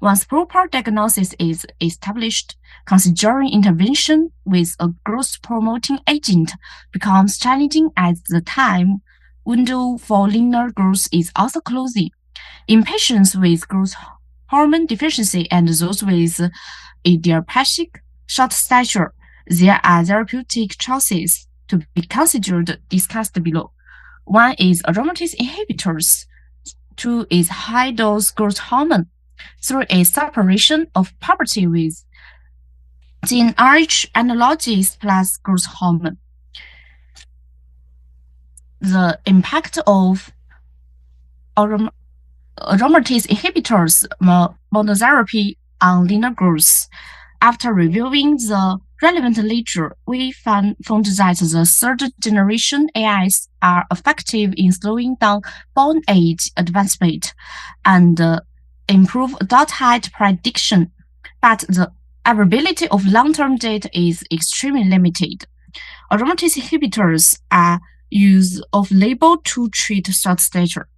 Once proper diagnosis is established, considering intervention with a growth-promoting agent becomes challenging as the time window for linear growth is also closing. In patients with growth hormone deficiency and those with idiopathic short stature, there are therapeutic choices to be considered discussed below. One is aromatase inhibitors. Two is high-dose growth hormone. Three is separation of puberty with gene RH analogies plus growth hormone. The impact of aromatase inhibitors monotherapy on linear growth. After reviewing the relevant literature, we found that the third-generation AIs are effective in slowing down bone age advancement and improve adult height prediction, but the availability of long-term data is extremely limited. Aromatase inhibitors are used off-label to treat short stature.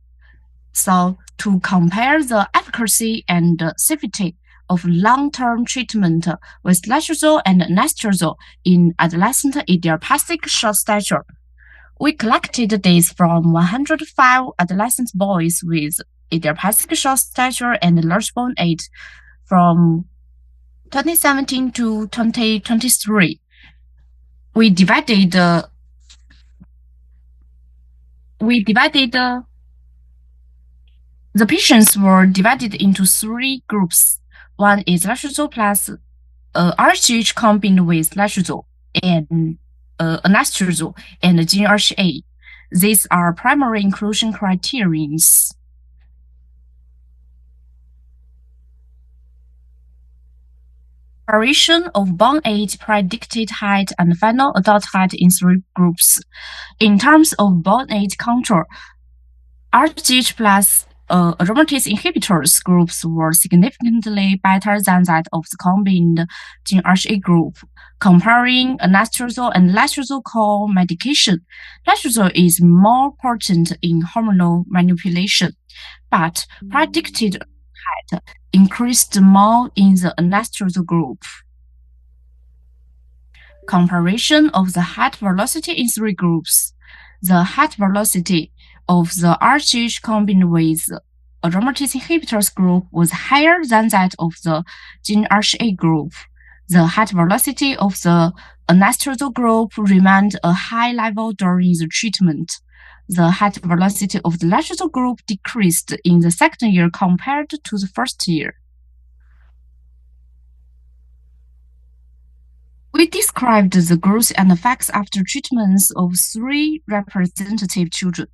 So, to compare the efficacy and safety of long-term treatment with letrozole and anastrozole in adolescent idiopathic short stature, we collected data from 105 adolescent boys with idiopathic short stature and large bone age from 2017 to 2023. We divided The patients were divided into 3 groups. One is letrozole plus RHH combined with letrozole and anastrozole and GnRHA. These are primary inclusion criteria. Variation of bone age, predicted height, and final adult height in 3 groups. In terms of bone age control, RGH plus aromatase inhibitors groups were significantly better than that of the combined GnRHA group. Comparing anastrozole and letrozole co-medication, letrozole is more potent in hormonal manipulation, but predicted height increased more in the anastrozole group. Comparison of the height velocity in 3 groups. The height velocity of the RGH combined with aromatase inhibitors group was higher than that of the GnRHA group. The height velocity of the anastrozole group remained a high level during the treatment. The height velocity of the letrozole group decreased in the second year compared to the first year. We described the growth and effects after treatments of 3 representative children.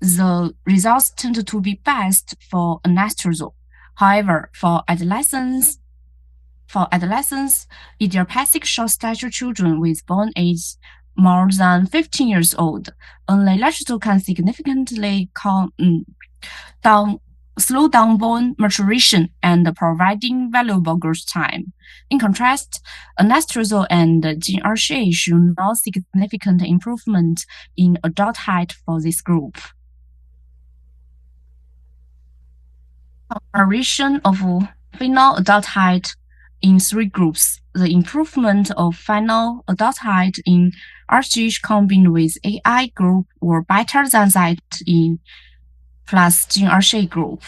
The results tend to be best for anastrozole. However, for adolescents, idiopathic short stature children with bone age more than 15 years old, only letrozole can significantly slow down bone maturation and providing valuable growth time. In contrast, anastrozole and GnRHA show no significant improvement in adult height for this group. Comparison of final adult height in 3 groups. The improvement of final adult height in RGH combined with AI group were better than that in plus GnRHA group.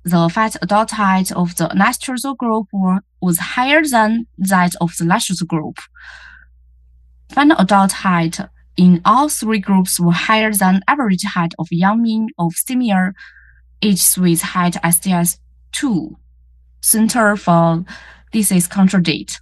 The final adult height of the anastrozole group was higher than that of the letrozole group. Final adult height in all 3 groups were higher than average height of young men of similar ages with height SDS2, Center for Disease Control Date.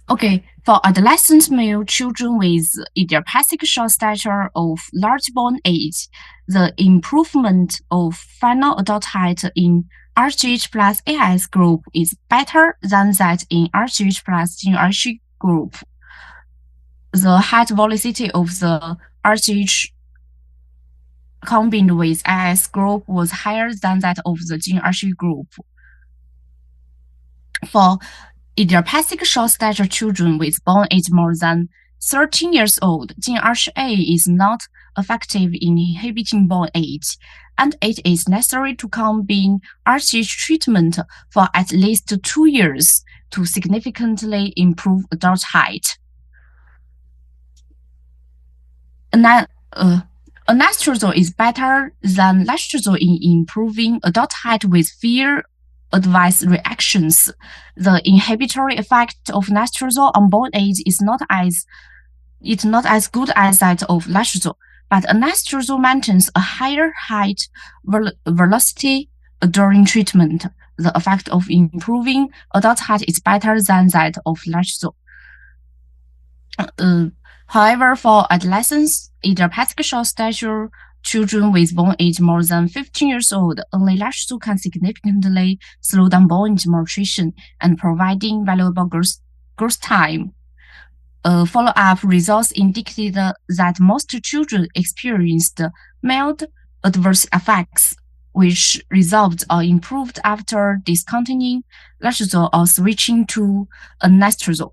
Okay, for adolescent male children with idiopathic short stature of large bone age, the improvement of final adult height in RGH plus AIS group is better than that in RGH plus GnRHA group. The height velocity of the RGH combined with AIS group was higher than that of the GnRHA group. For idiopathic short stature children with bone age more than 13 years old, GnRHA is not effective in inhibiting bone age, and it is necessary to combine RGH treatment for at least 2 years to significantly improve adult height. Anastrozole is better than letrozole in improving adult height with fewer adverse reactions. The inhibitory effect of anastrozole on bone age is not as good as that of letrozole, but anastrozole maintains a higher height velocity during treatment. The effect of improving adult height is better than that of letrozole. However, for adolescents, idiopathic short stature children with bone age more than 15 years old, only letrozole can significantly slow down bone maturation and providing valuable growth time. Follow-up results indicated that most children experienced mild adverse effects, which resolved or improved after discontinuing letrozole or switching to anastrozole.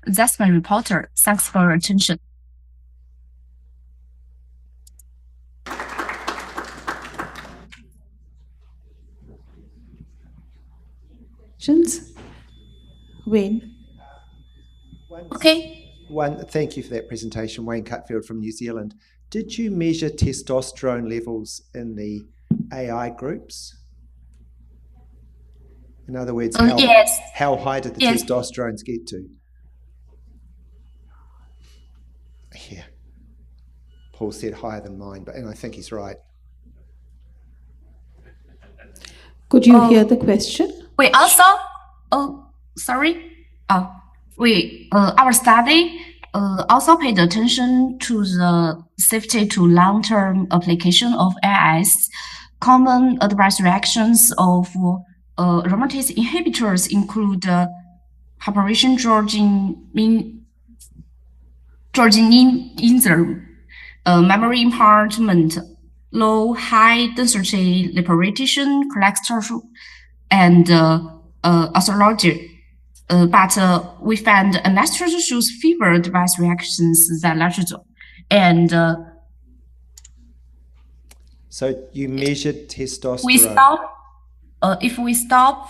That's my reporter. Thanks for your attention. Questions? Wayne? Okay. Thank you for that presentation, Wayne Cutfield from New Zealand. Did you measure testosterone levels in the AI groups? In other words, yes. How high did the testosterones get to? Yeah. Paul said higher than mine, and I think he's right. Could you hear the question? We also, sorry. Our study also paid attention to the safety to long-term application of AIS. Common adverse reactions of aromatase inhibitors include hypertension, georgianism, memory impairment, low high-density lipoprotein cholesterol, and astrology. But we found anesthesia shows fewer adverse reactions than letrozole. And so you measured testosterone. We stop. If we stop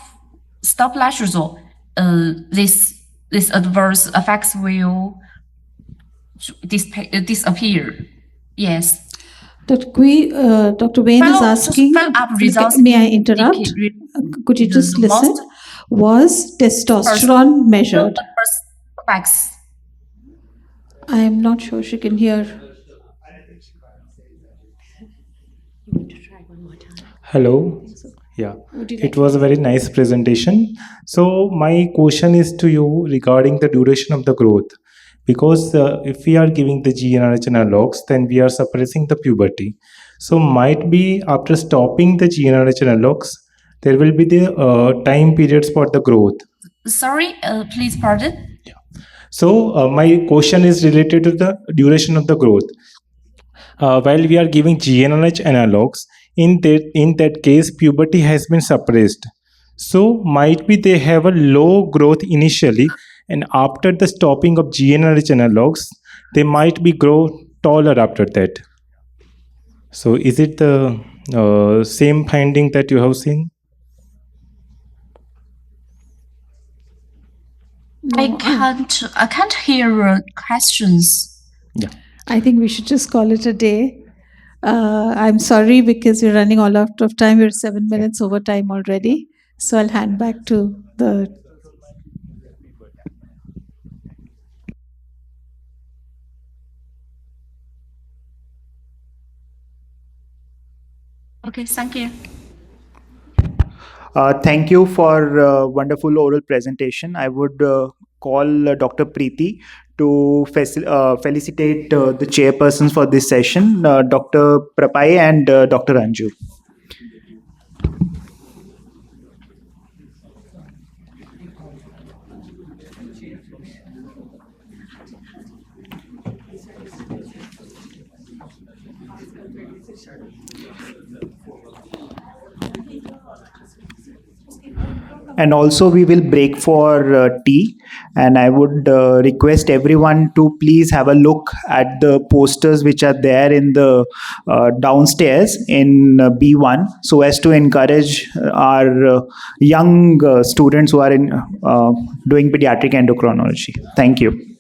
letrozole, this adverse effects will disappear. Yes. Dr. Wayne is asking, may I interrupt? Could you just listen? Was testosterone measured? I am not sure she can hear. Hello. Yeah, it was a very nice presentation. So my question is to you regarding the duration of the growth. Because if we are giving the GnRH analogs, then we are suppressing the puberty. So might be after stopping the GnRH analogs, there will be the time periods for the growth. Sorry, please pardon. Yeah. So my question is related to the duration of the growth. While we are giving GnRH analogs, in that case, puberty has been suppressed. So might be they have a low growth initially, and after the stopping of GnRH analogs, they might be grow taller after that. So is it the same finding that you have seen? No, I can't hear questions. Yeah. I think we should just call it a day. I'm sorry because we're running all out of time. We're 7 minutes over time already. So I'll hand back to the... Okay, thank you. Thank you for wonderful oral presentation. I would call Dr. Preeti to felicitate the chairpersons for this session, Dr. Prapai and Dr. Anju. And also we will break for tea, and I would request everyone to please have a look at the posters which are there in the downstairs in B1, so as to encourage our young students who are in doing pediatric endocrinology. Thank you.